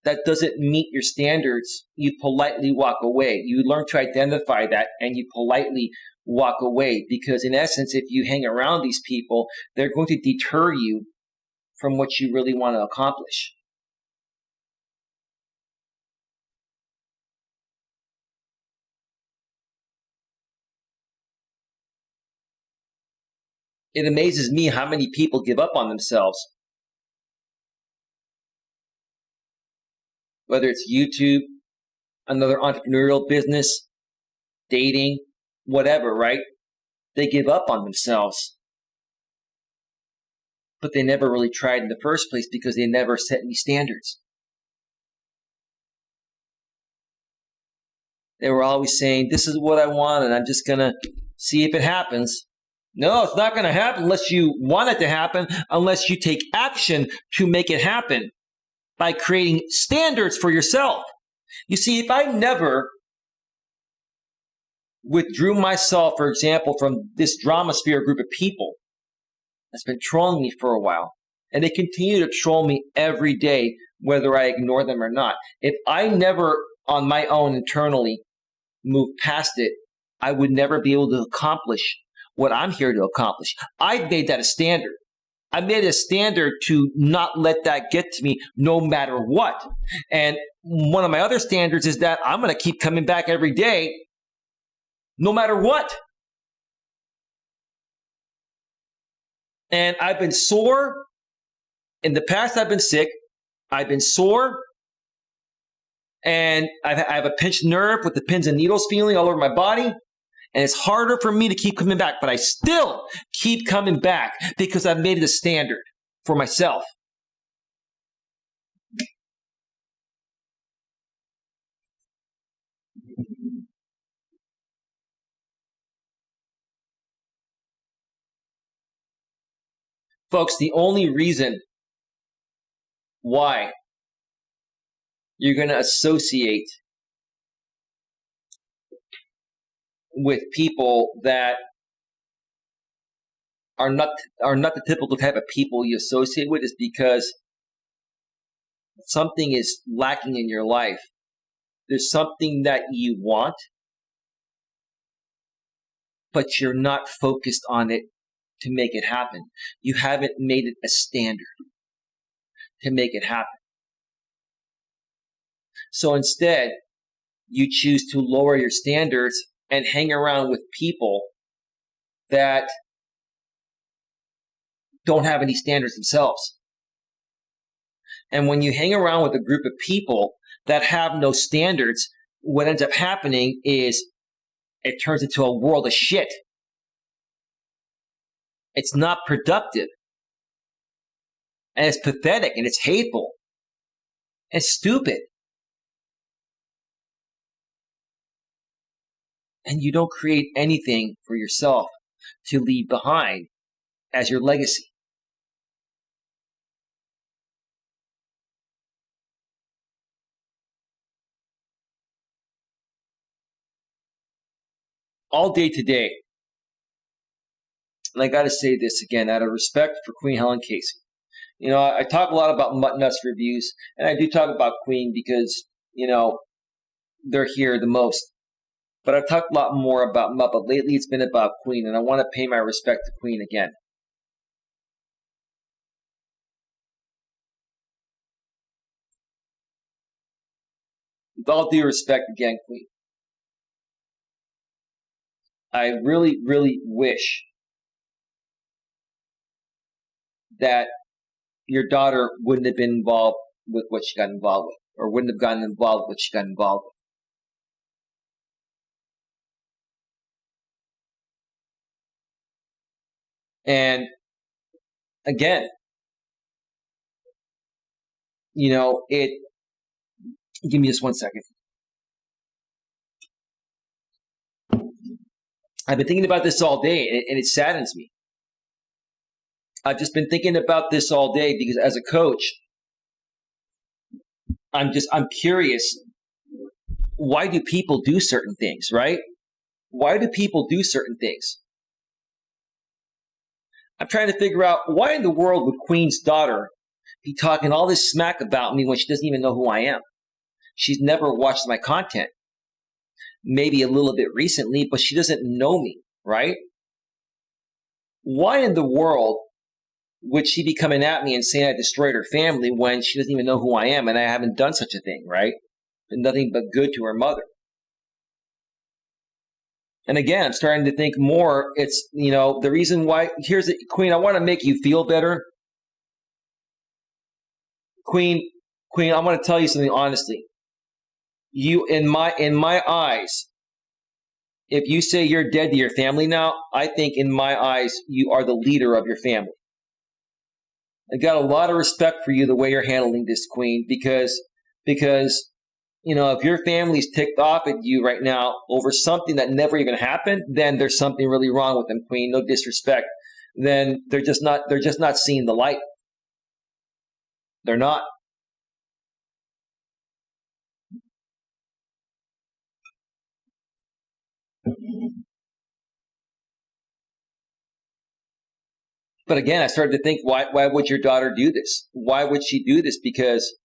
that doesn't meet your standards, you politely walk away. You learn to identify that and you politely walk away, because in essence, if you hang around these people, they're going to deter you from what you really want to accomplish. It amazes me how many people give up on themselves. Whether it's YouTube, another entrepreneurial business, dating, whatever, right? They give up on themselves. But they never really tried in the first place because they never set any standards. They were always saying, this is what I want, and I'm just going to see if it happens. No, it's not going to happen unless you want it to happen, unless you take action to make it happen by creating standards for yourself. You see, if I never withdrew myself, for example, from this Dramasphere group of people that's been trolling me for a while, and they continue to troll me every day, whether I ignore them or not. If I never, on my own internally, moved past it, I would never be able to accomplish what I'm here to accomplish. I've made that a standard. I made a standard to not let that get to me no matter what. And one of my other standards is that I'm going to keep coming back every day no matter what. And I've been sore. In the past, I've been sick. I've been sore. And I have a pinched nerve with the pins and needles feeling all over my body. And it's harder for me to keep coming back, but I still keep coming back because I've made it a standard for myself. Folks, the only reason why you're going to associate with people that are not the typical type of people you associate with is because something is lacking in your life. There's something that you want, but you're not focused on it to make it happen. You haven't made it a standard to make it happen. So instead, you choose to lower your standards and hang around with people that don't have any standards themselves. And when you hang around with a group of people that have no standards, what ends up happening is it turns into a world of shit. It's not productive. And it's pathetic and it's hateful. And stupid. And you don't create anything for yourself to leave behind as your legacy. All day today, and I got to say this again, out of respect for Queen Helen Casey. You know, I talk a lot about Mutt Nuts reviews, and I do talk about Queen because, you know, they're here the most. But I've talked a lot more about Mutt, but lately it's been about Queen, and I want to pay my respect to Queen again. With all due respect again, Queen, I really, really wish that your daughter wouldn't have been involved with what she got involved with, or wouldn't have gotten involved with what she got involved with. And again, you know, give me just 1 second. I've been thinking about this all day, and it saddens me. I've just been thinking about this all day because as a coach, I'm curious, why do people do certain things, right? Why do people do certain things? I'm trying to figure out why in the world would Queen's daughter be talking all this smack about me when she doesn't even know who I am? She's never watched my content. Maybe a little bit recently, but she doesn't know me, right? Why in the world would she be coming at me and saying I destroyed her family when she doesn't even know who I am and I haven't done such a thing, right? Been nothing but good to her mother. And again, I'm starting to think more, it's, you know, the reason why, here's the, Queen, I want to make you feel better. Queen, I want to tell you something honestly. You, in my eyes, if you say you're dead to your family now, I think in my eyes, you are the leader of your family. I got a lot of respect for you the way you're handling this, Queen, because you know, if your family's ticked off at you right now over something that never even happened, then there's something really wrong with them, Queen. No disrespect. Then they're just not seeing the light. They're not. But again, I started to think, why would your daughter do this? Why would she do this? Because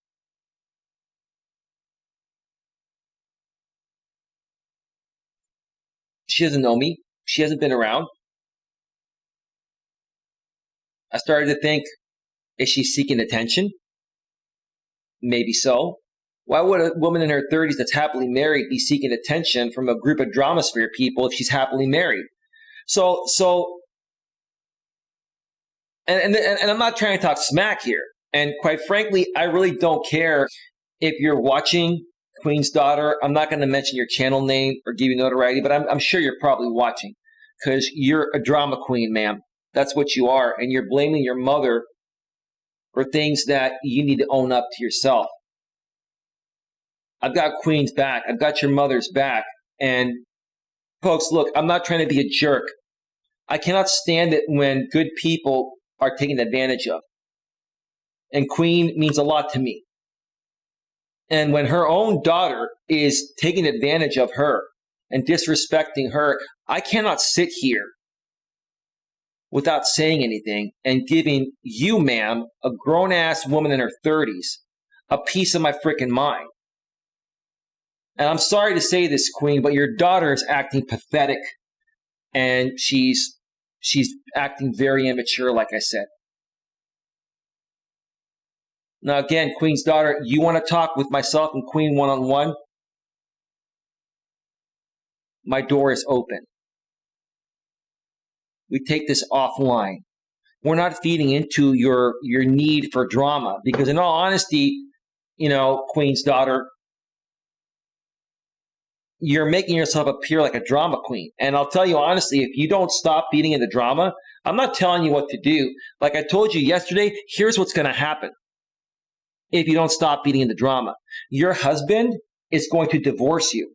she doesn't know me. She hasn't been around. I started to think, is she seeking attention? Maybe so. Why would a woman in her 30s that's happily married be seeking attention from a group of Dramasphere people if she's happily married? So, and I'm not trying to talk smack here. And quite frankly, I really don't care if you're watching Queen's Daughter. I'm not going to mention your channel name or give you notoriety, but I'm sure you're probably watching because you're a drama queen, ma'am. That's what you are. And you're blaming your mother for things that you need to own up to yourself. I've got Queen's back. I've got your mother's back. And folks, look, I'm not trying to be a jerk. I cannot stand it when good people are taken advantage of. And Queen means a lot to me. And when her own daughter is taking advantage of her and disrespecting her, I cannot sit here without saying anything and giving you, ma'am, a grown-ass woman in her 30s, a piece of my freaking mind. And I'm sorry to say this, Queen, but your daughter is acting pathetic, and she's acting very immature, like I said. Now, again, Queen's daughter, you want to talk with myself and Queen one-on-one? My door is open. We take this offline. We're not feeding into your need for drama, because in all honesty, Queen's daughter, you're making yourself appear like a drama queen. And I'll tell you honestly, if you don't stop feeding into drama, I'm not telling you what to do. Like I told you yesterday, here's what's going to happen if you don't stop feeding into drama. Your husband is going to divorce you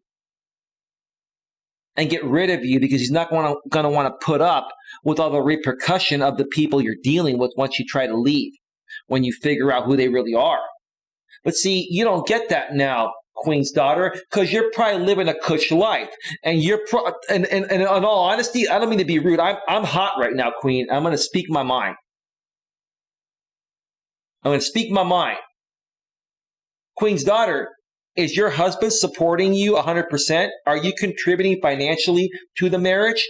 and get rid of you, because he's not going to want to put up with all the repercussion of the people you're dealing with once you try to leave, when you figure out who they really are. But see, you don't get that now, Queen's daughter, because you're probably living a cush life. And and in all honesty, I don't mean to be rude. I'm hot right now, Queen. I'm going to speak my mind. I'm going to speak my mind. Queen's daughter, is your husband supporting you 100%? Are you contributing financially to the marriage?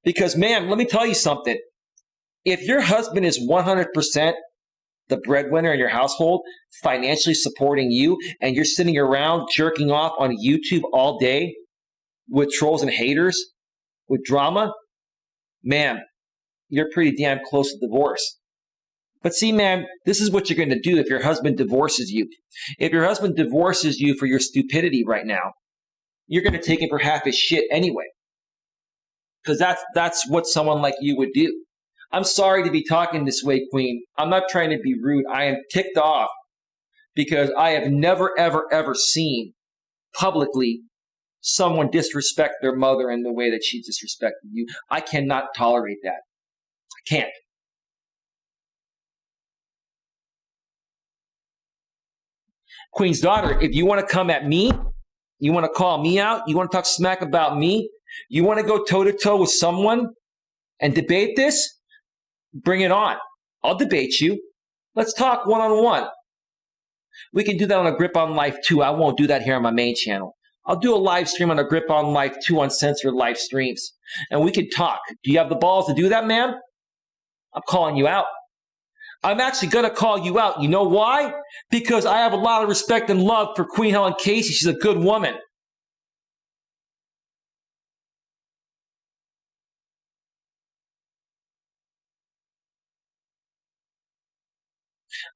Because, ma'am, let me tell you something. If your husband is 100% the breadwinner in your household, financially supporting you, and you're sitting around jerking off on YouTube all day with trolls and haters, with drama, ma'am, you're pretty damn close to divorce. But see, ma'am, this is what you're going to do if your husband divorces you. If your husband divorces you for your stupidity right now, you're going to take him for half his shit anyway. Because that's what someone like you would do. I'm sorry to be talking this way, Queen. I'm not trying to be rude. I am ticked off because I have never, ever, ever seen publicly someone disrespect their mother in the way that she disrespected you. I cannot tolerate that. I can't. Queen's daughter, if you want to come at me, you want to call me out, you want to talk smack about me, you want to go toe-to-toe with someone and debate this, bring it on. I'll debate you. Let's talk one-on-one. We can do that on a Grip on Life too. I won't do that here on my main channel. I'll do a live stream on a Grip on Life 2 uncensored live streams. And we can talk. Do you have the balls to do that, ma'am? I'm calling you out. I'm actually going to call you out. You know why? Because I have a lot of respect and love for Queen Helen Casey. She's a good woman.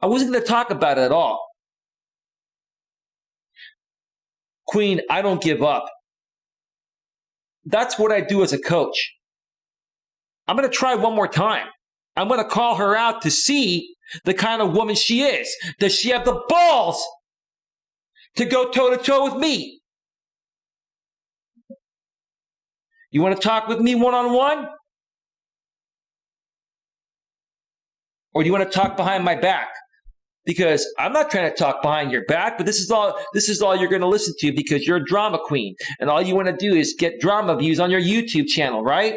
I wasn't going to talk about it at all. Queen, I don't give up. That's what I do as a coach. I'm going to try one more time. I'm going to call her out to see the kind of woman she is. Does she have the balls to go toe-to-toe with me? You want to talk with me one-on-one? Or do you want to talk behind my back? Because I'm not trying to talk behind your back, but this is all you're going to listen to, because you're a drama queen. And all you want to do is get drama views on your YouTube channel, right?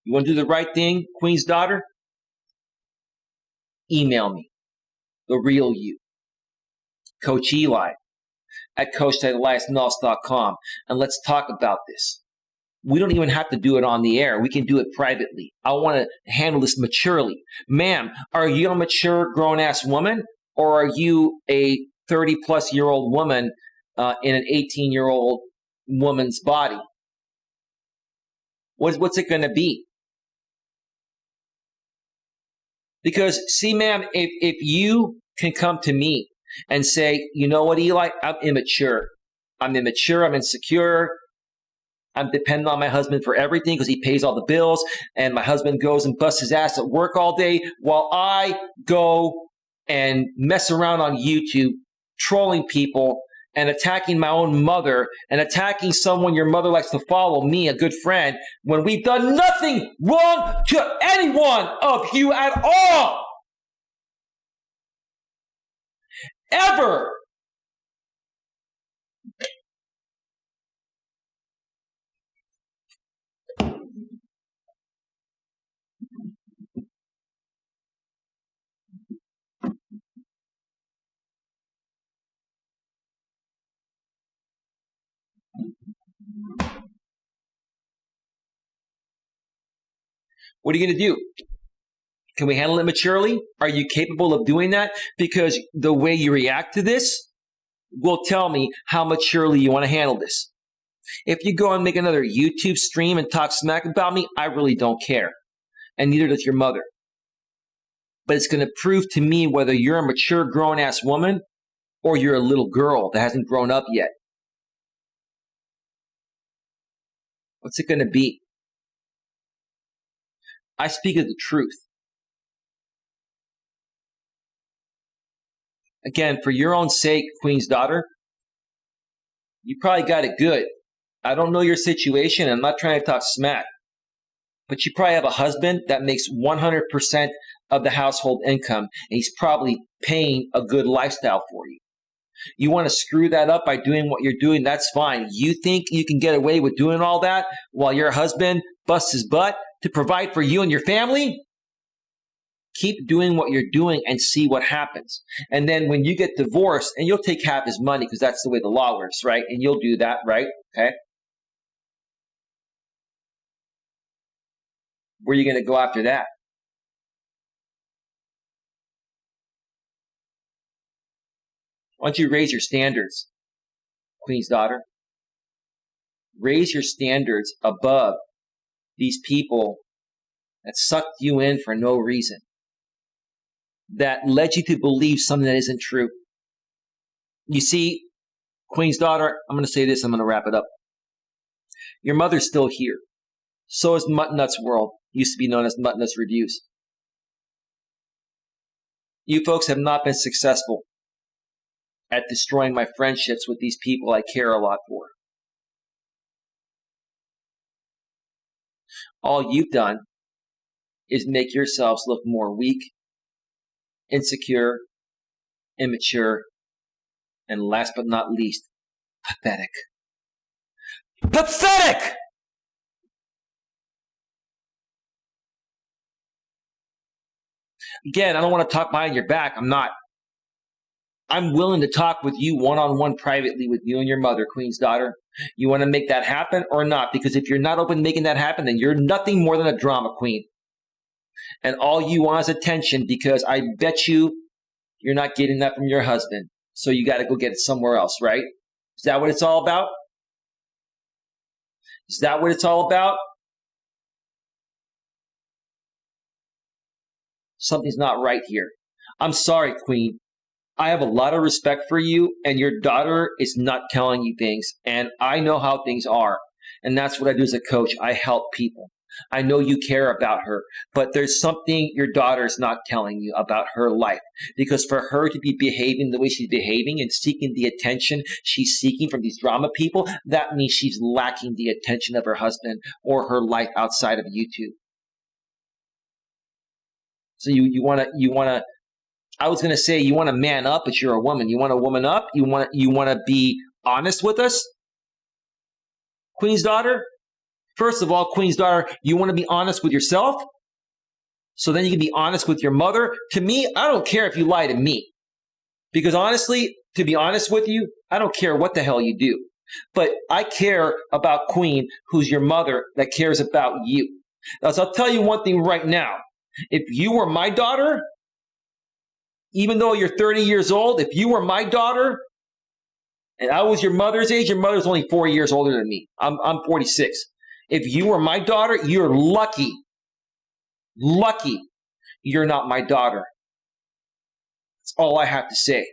You want to do the right thing, Queen's daughter? Email me, the real you, Coach Eli at coacheli@eliasmelas.com, and let's talk about this. We don't even have to do it on the air. We can do it privately. I want to handle this maturely. Ma'am, are you a mature, grown-ass woman, or are you a 30-plus-year-old woman in an 18-year-old woman's body? What's it going to be? Because, see, ma'am, if you can come to me and say, you know what, Eli, I'm immature. I'm insecure. I'm dependent on my husband for everything because he pays all the bills, and my husband goes and busts his ass at work all day while I go and mess around on YouTube trolling people and attacking my own mother and attacking someone your mother likes to follow, me, a good friend, when we've done nothing wrong to any one of you at all. Ever. What are you going to do? Can we handle it maturely? Are you capable of doing that? Because the way you react to this will tell me how maturely you want to handle this. If you go and make another YouTube stream and talk smack about me, I really don't care. And neither does your mother. But it's going to prove to me whether you're a mature grown-ass woman or you're a little girl that hasn't grown up yet. What's it going to be? I speak of the truth. Again, for your own sake, Queen's daughter, you probably got it good. I don't know your situation. I'm not trying to talk smack. But you probably have a husband that makes 100% of the household income, and he's probably paying a good lifestyle for you. You want to screw that up by doing what you're doing, that's fine. You think you can get away with doing all that while your husband busts his butt to provide for you and your family? Keep doing what you're doing and see what happens. And then when you get divorced, and you'll take half his money because that's the way the law works, right? And you'll do that, right? Okay. Where are you going to go after that? Why don't you raise your standards, Queen's daughter? Raise your standards above these people that sucked you in for no reason, that led you to believe something that isn't true. You see, Queen's daughter, I'm going to say this, I'm going to wrap it up. Your mother's still here. So is Mutt Nuts World, used to be known as Mutt Nuts Reviews. You folks have not been successful at destroying my friendships with these people I care a lot for. All you've done is make yourselves look more weak, insecure, immature, and last but not least, pathetic. Pathetic! Again, I don't want to talk behind your back. I'm not. I'm willing to talk with you one-on-one privately with you and your mother, Queen's daughter. You want to make that happen or not? Because if you're not open to making that happen, then you're nothing more than a drama queen. And all you want is attention, because I bet you're not getting that from your husband. So you got to go get it somewhere else, right? Is that what it's all about? Is that what it's all about? Something's not right here. I'm sorry, Queen. I have a lot of respect for you, and your daughter is not telling you things, and I know how things are. And that's what I do as a coach. I help people. I know you care about her, but there's something your daughter's not telling you about her life. Because for her to be behaving the way she's behaving and seeking the attention she's seeking from these drama people, that means she's lacking the attention of her husband or her life outside of YouTube. So you want to, I was going to say you want to man up, but you're a woman. You want to woman up? You want to be honest with us? Queen's daughter? First of all, Queen's daughter, you want to be honest with yourself? So then you can be honest with your mother? To me, I don't care if you lie to me. Because honestly, to be honest with you, I don't care what the hell you do. But I care about Queen, who's your mother, that cares about you. Now, so I'll tell you one thing right now. If you were my daughter, even though you're 30 years old, if you were my daughter and I was your mother's age, your mother's only 4 years older than me. I'm 46. If you were my daughter, you're lucky. Lucky you're not my daughter. That's all I have to say.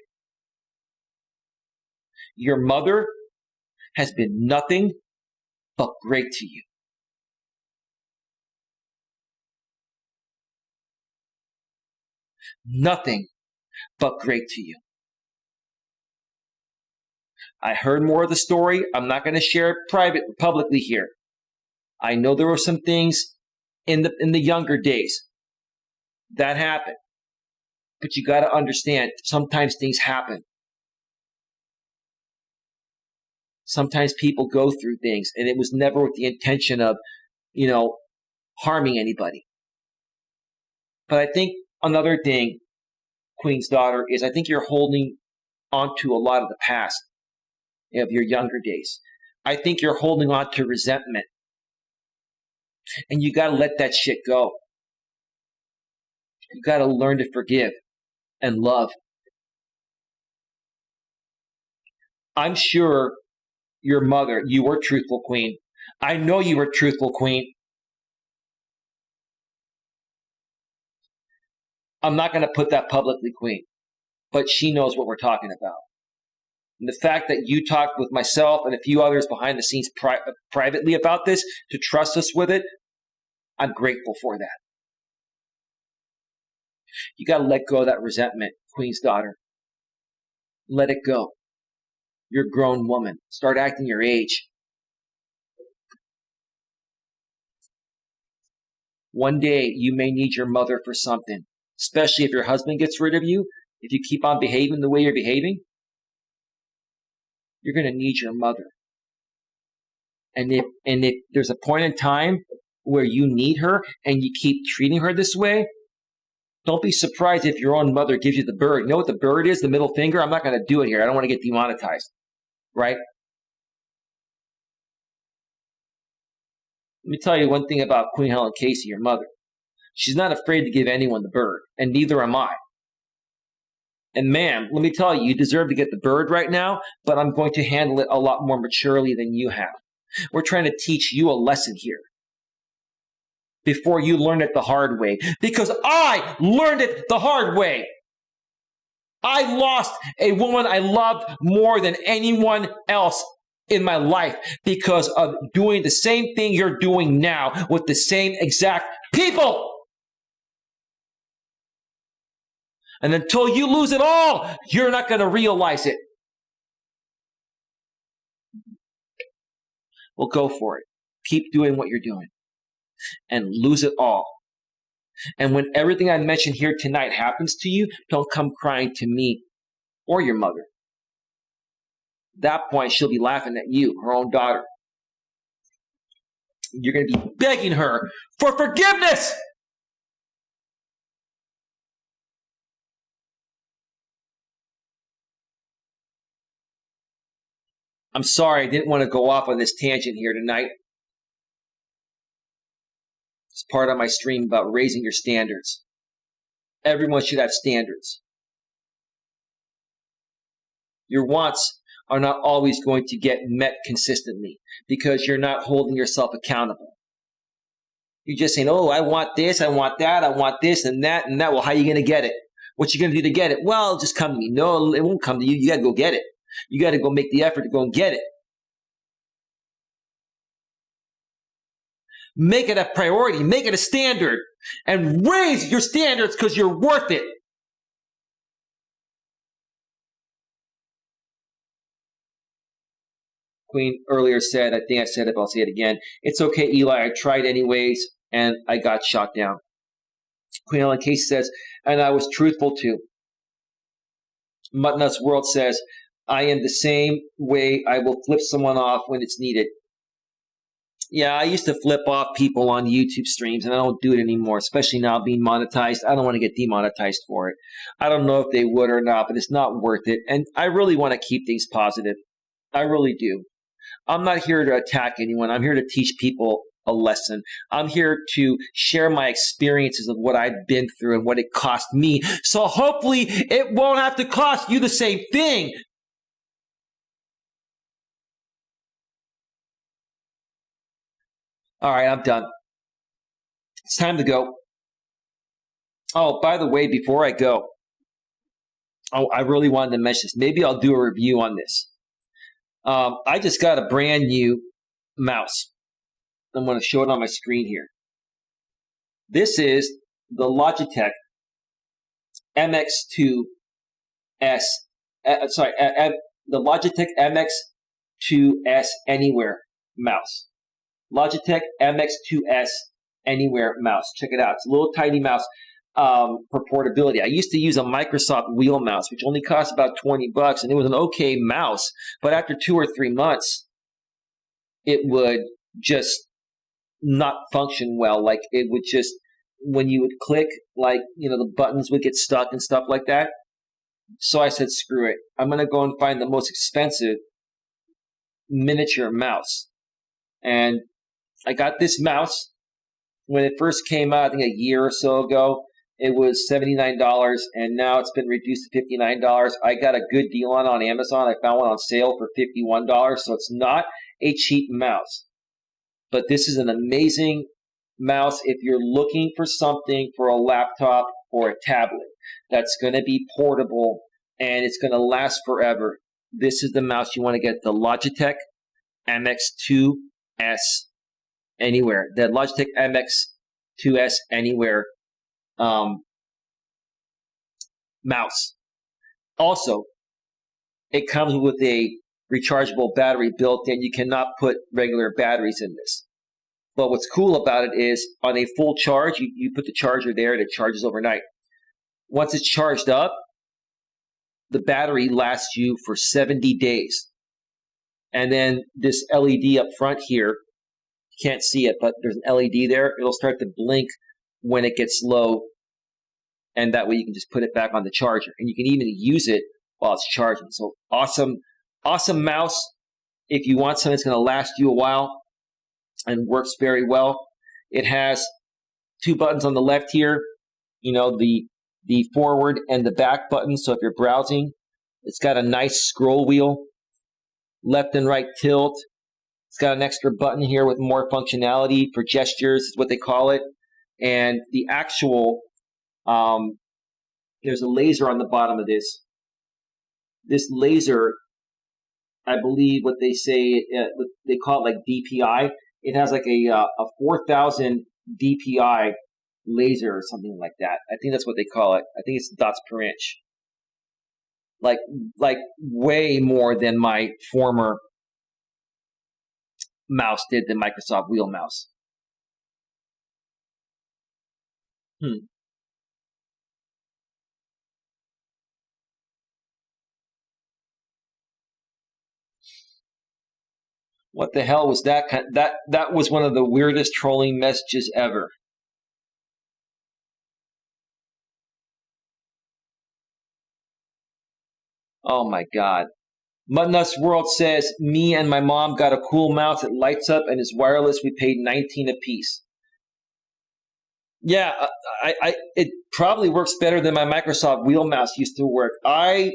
Your mother has been nothing but great to you. Nothing but great to you. I heard more of the story. I'm not going to share it publicly here. I know there were some things in the younger days that happened. But you got to understand, sometimes things happen. Sometimes people go through things, and it was never with the intention of, harming anybody. But I think another thing, Queen's daughter, is I think you're holding onto a lot of the past of your younger days. I think you're holding on to resentment. And you got to let that shit go. You got to learn to forgive and love. I'm sure your mother, you were truthful, Queen. I know you were truthful, Queen. I'm not going to put that publicly, Queen, but she knows what we're talking about. And the fact that you talked with myself and a few others behind the scenes privately about this to trust us with it, I'm grateful for that. You got to let go of that resentment, Queen's daughter. Let it go. You're a grown woman. Start acting your age. One day, you may need your mother for something, especially if your husband gets rid of you. If you keep on behaving the way you're behaving, you're going to need your mother. And if there's a point in time where you need her and you keep treating her this way, don't be surprised if your own mother gives you the bird. You know what the bird is? The middle finger? I'm not going to do it here. I don't want to get demonetized. Right? Let me tell you one thing about Queen Helen Casey, your mother. She's not afraid to give anyone the bird, and neither am I. And ma'am, let me tell you, you deserve to get the bird right now, but I'm going to handle it a lot more maturely than you have. We're trying to teach you a lesson here before you learn it the hard way, because I learned it the hard way. I lost a woman I loved more than anyone else in my life because of doing the same thing you're doing now with the same exact people. And until you lose it all, you're not going to realize it. Well, go for it. Keep doing what you're doing and lose it all. And when everything I mentioned here tonight happens to you, don't come crying to me or your mother. At that point, she'll be laughing at you, her own daughter. You're going to be begging her for forgiveness. I'm sorry, I didn't want to go off on this tangent here tonight. It's part of my stream about raising your standards. Everyone should have standards. Your wants are not always going to get met consistently because you're not holding yourself accountable. You're just saying, oh, I want this, I want that, I want this and that and that. Well, how are you going to get it? What you going to do to get it? Well, it'll just come to me. No, it won't come to you. You got to go get it. You got to go make the effort to go and get it. Make it a priority. Make it a standard. And raise your standards because you're worth it. Queen earlier said, I think I said it, but I'll say it again. It's okay, Eli. I tried anyways, and I got shot down. Queen Ellen Case says, and I was truthful too. Muttnuts World says, I am the same way. I will flip someone off when it's needed. Yeah, I used to flip off people on YouTube streams, and I don't do it anymore, especially now being monetized. I don't want to get demonetized for it. I don't know if they would or not, but it's not worth it. And I really want to keep things positive. I really do. I'm not here to attack anyone. I'm here to teach people a lesson. I'm here to share my experiences of what I've been through and what it cost me. So hopefully it won't have to cost you the same thing. All right, I'm done. It's time to go. Oh, by the way, before I go, I really wanted to mention this. Maybe I'll do a review on this. I just got a brand new mouse. I'm going to show it on my screen here. This is the Logitech MX2S, the Logitech MX2S Anywhere mouse. Logitech MX2S Anywhere mouse. Check it out. It's a little tiny mouse for portability. I used to use a Microsoft wheel mouse, which only cost about $20, and it was an okay mouse. But after 2 or 3 months, it would just not function well. Like it would just, when you would click, like, the buttons would get stuck and stuff like that. So I said, screw it. I'm going to go and find the most expensive miniature mouse. And I got this mouse. When it first came out, I think a year or so ago, it was $79, and now it's been reduced to $59. I got a good deal on Amazon. I found one on sale for $51, so it's not a cheap mouse. But this is an amazing mouse if you're looking for something for a laptop or a tablet that's going to be portable and it's going to last forever. This is the mouse you want to get, the Logitech MX2S Anywhere. The Logitech MX2S Anywhere mouse. Also, it comes with a rechargeable battery built in. You cannot put regular batteries in this. But what's cool about it is on a full charge, you put the charger there and it charges overnight. Once it's charged up, the battery lasts you for 70 days. And then this LED up front here, you can't see it, but there's an LED there. It'll start to blink when it gets low. And that way you can just put it back on the charger. And you can even use it while it's charging. So awesome mouse. If you want something that's going to last you a while and works very well. It has 2 buttons on the left here, the forward and the back button. So if you're browsing, it's got a nice scroll wheel, left and right tilt. It's got an extra button here with more functionality for gestures, is what they call it. And the actual, there's a laser on the bottom of this. This laser, I believe what they say, they call it like DPI. It has like a 4,000 DPI laser or something like that. I think that's what they call it. I think it's dots per inch. Like way more than my former mouse did, the Microsoft wheel mouse. What the hell was that? That was one of the weirdest trolling messages ever. Oh my God. Mudnuts World says, me and my mom got a cool mouse. It lights up and is wireless. We paid $19 a piece. Yeah, it probably works better than my Microsoft wheel mouse used to work. I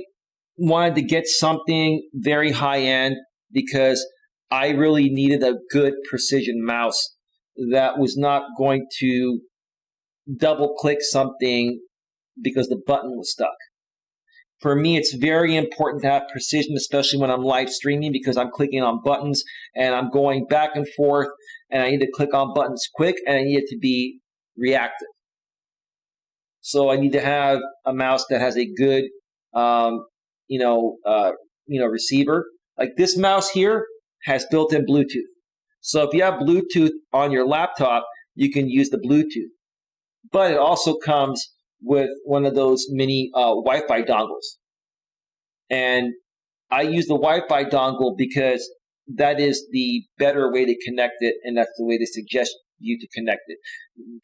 wanted to get something very high end because I really needed a good precision mouse that was not going to double click something because the button was stuck. For me, it's very important to have precision, especially when I'm live streaming, because I'm clicking on buttons and I'm going back and forth and I need to click on buttons quick and I need it to be reactive. So I need to have a mouse that has a good, receiver. Like this mouse here has built-in Bluetooth. So if you have Bluetooth on your laptop, you can use the Bluetooth. But it also comes with one of those mini Wi-Fi dongles. And I use the Wi-Fi dongle because that is the better way to connect it, and that's the way they suggest you to connect it.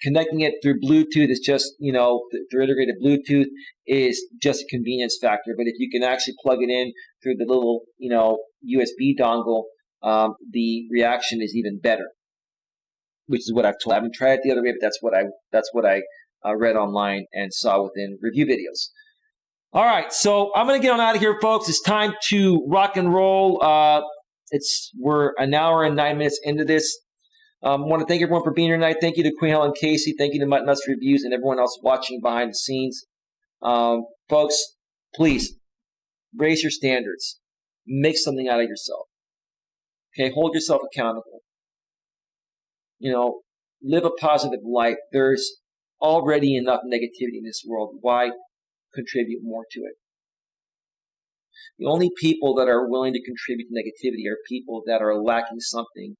Connecting it through Bluetooth is just, through integrated Bluetooth is just a convenience factor. But if you can actually plug it in through the little, USB dongle, the reaction is even better, which is what I've told. I haven't tried it the other way, but that's what I read online and saw within review videos. All right, so I'm going to get on out of here, folks. It's time to rock and roll. We're an hour and 9 minutes into this. I want to thank everyone for being here tonight. Thank you to Queen Helen Casey. Thank you to Mutt Nuts Reviews and everyone else watching behind the scenes. Folks, please raise your standards. Make something out of yourself. Okay, hold yourself accountable. Live a positive life. There's already enough negativity in this world. Why contribute more to it? The only people that are willing to contribute to negativity are people that are lacking something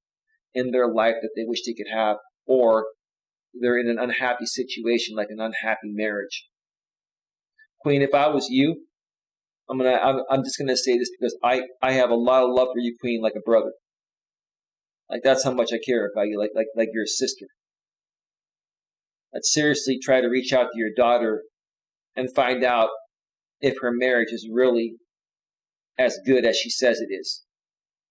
in their life that they wish they could have, or they're in an unhappy situation, like an unhappy marriage. Queen, if I was you, I'm just gonna say this because I have a lot of love for you, Queen, like a brother. Like, that's how much I care about you, like you're a sister. I'd seriously try to reach out to your daughter and find out if her marriage is really as good as she says it is.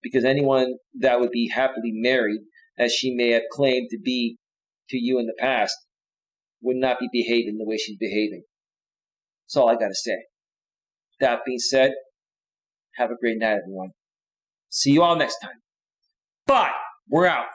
Because anyone that would be happily married, as she may have claimed to be to you in the past, would not be behaving the way she's behaving. That's all I got to say. That being said, have a great night, everyone. See you all next time. Bye. We're out.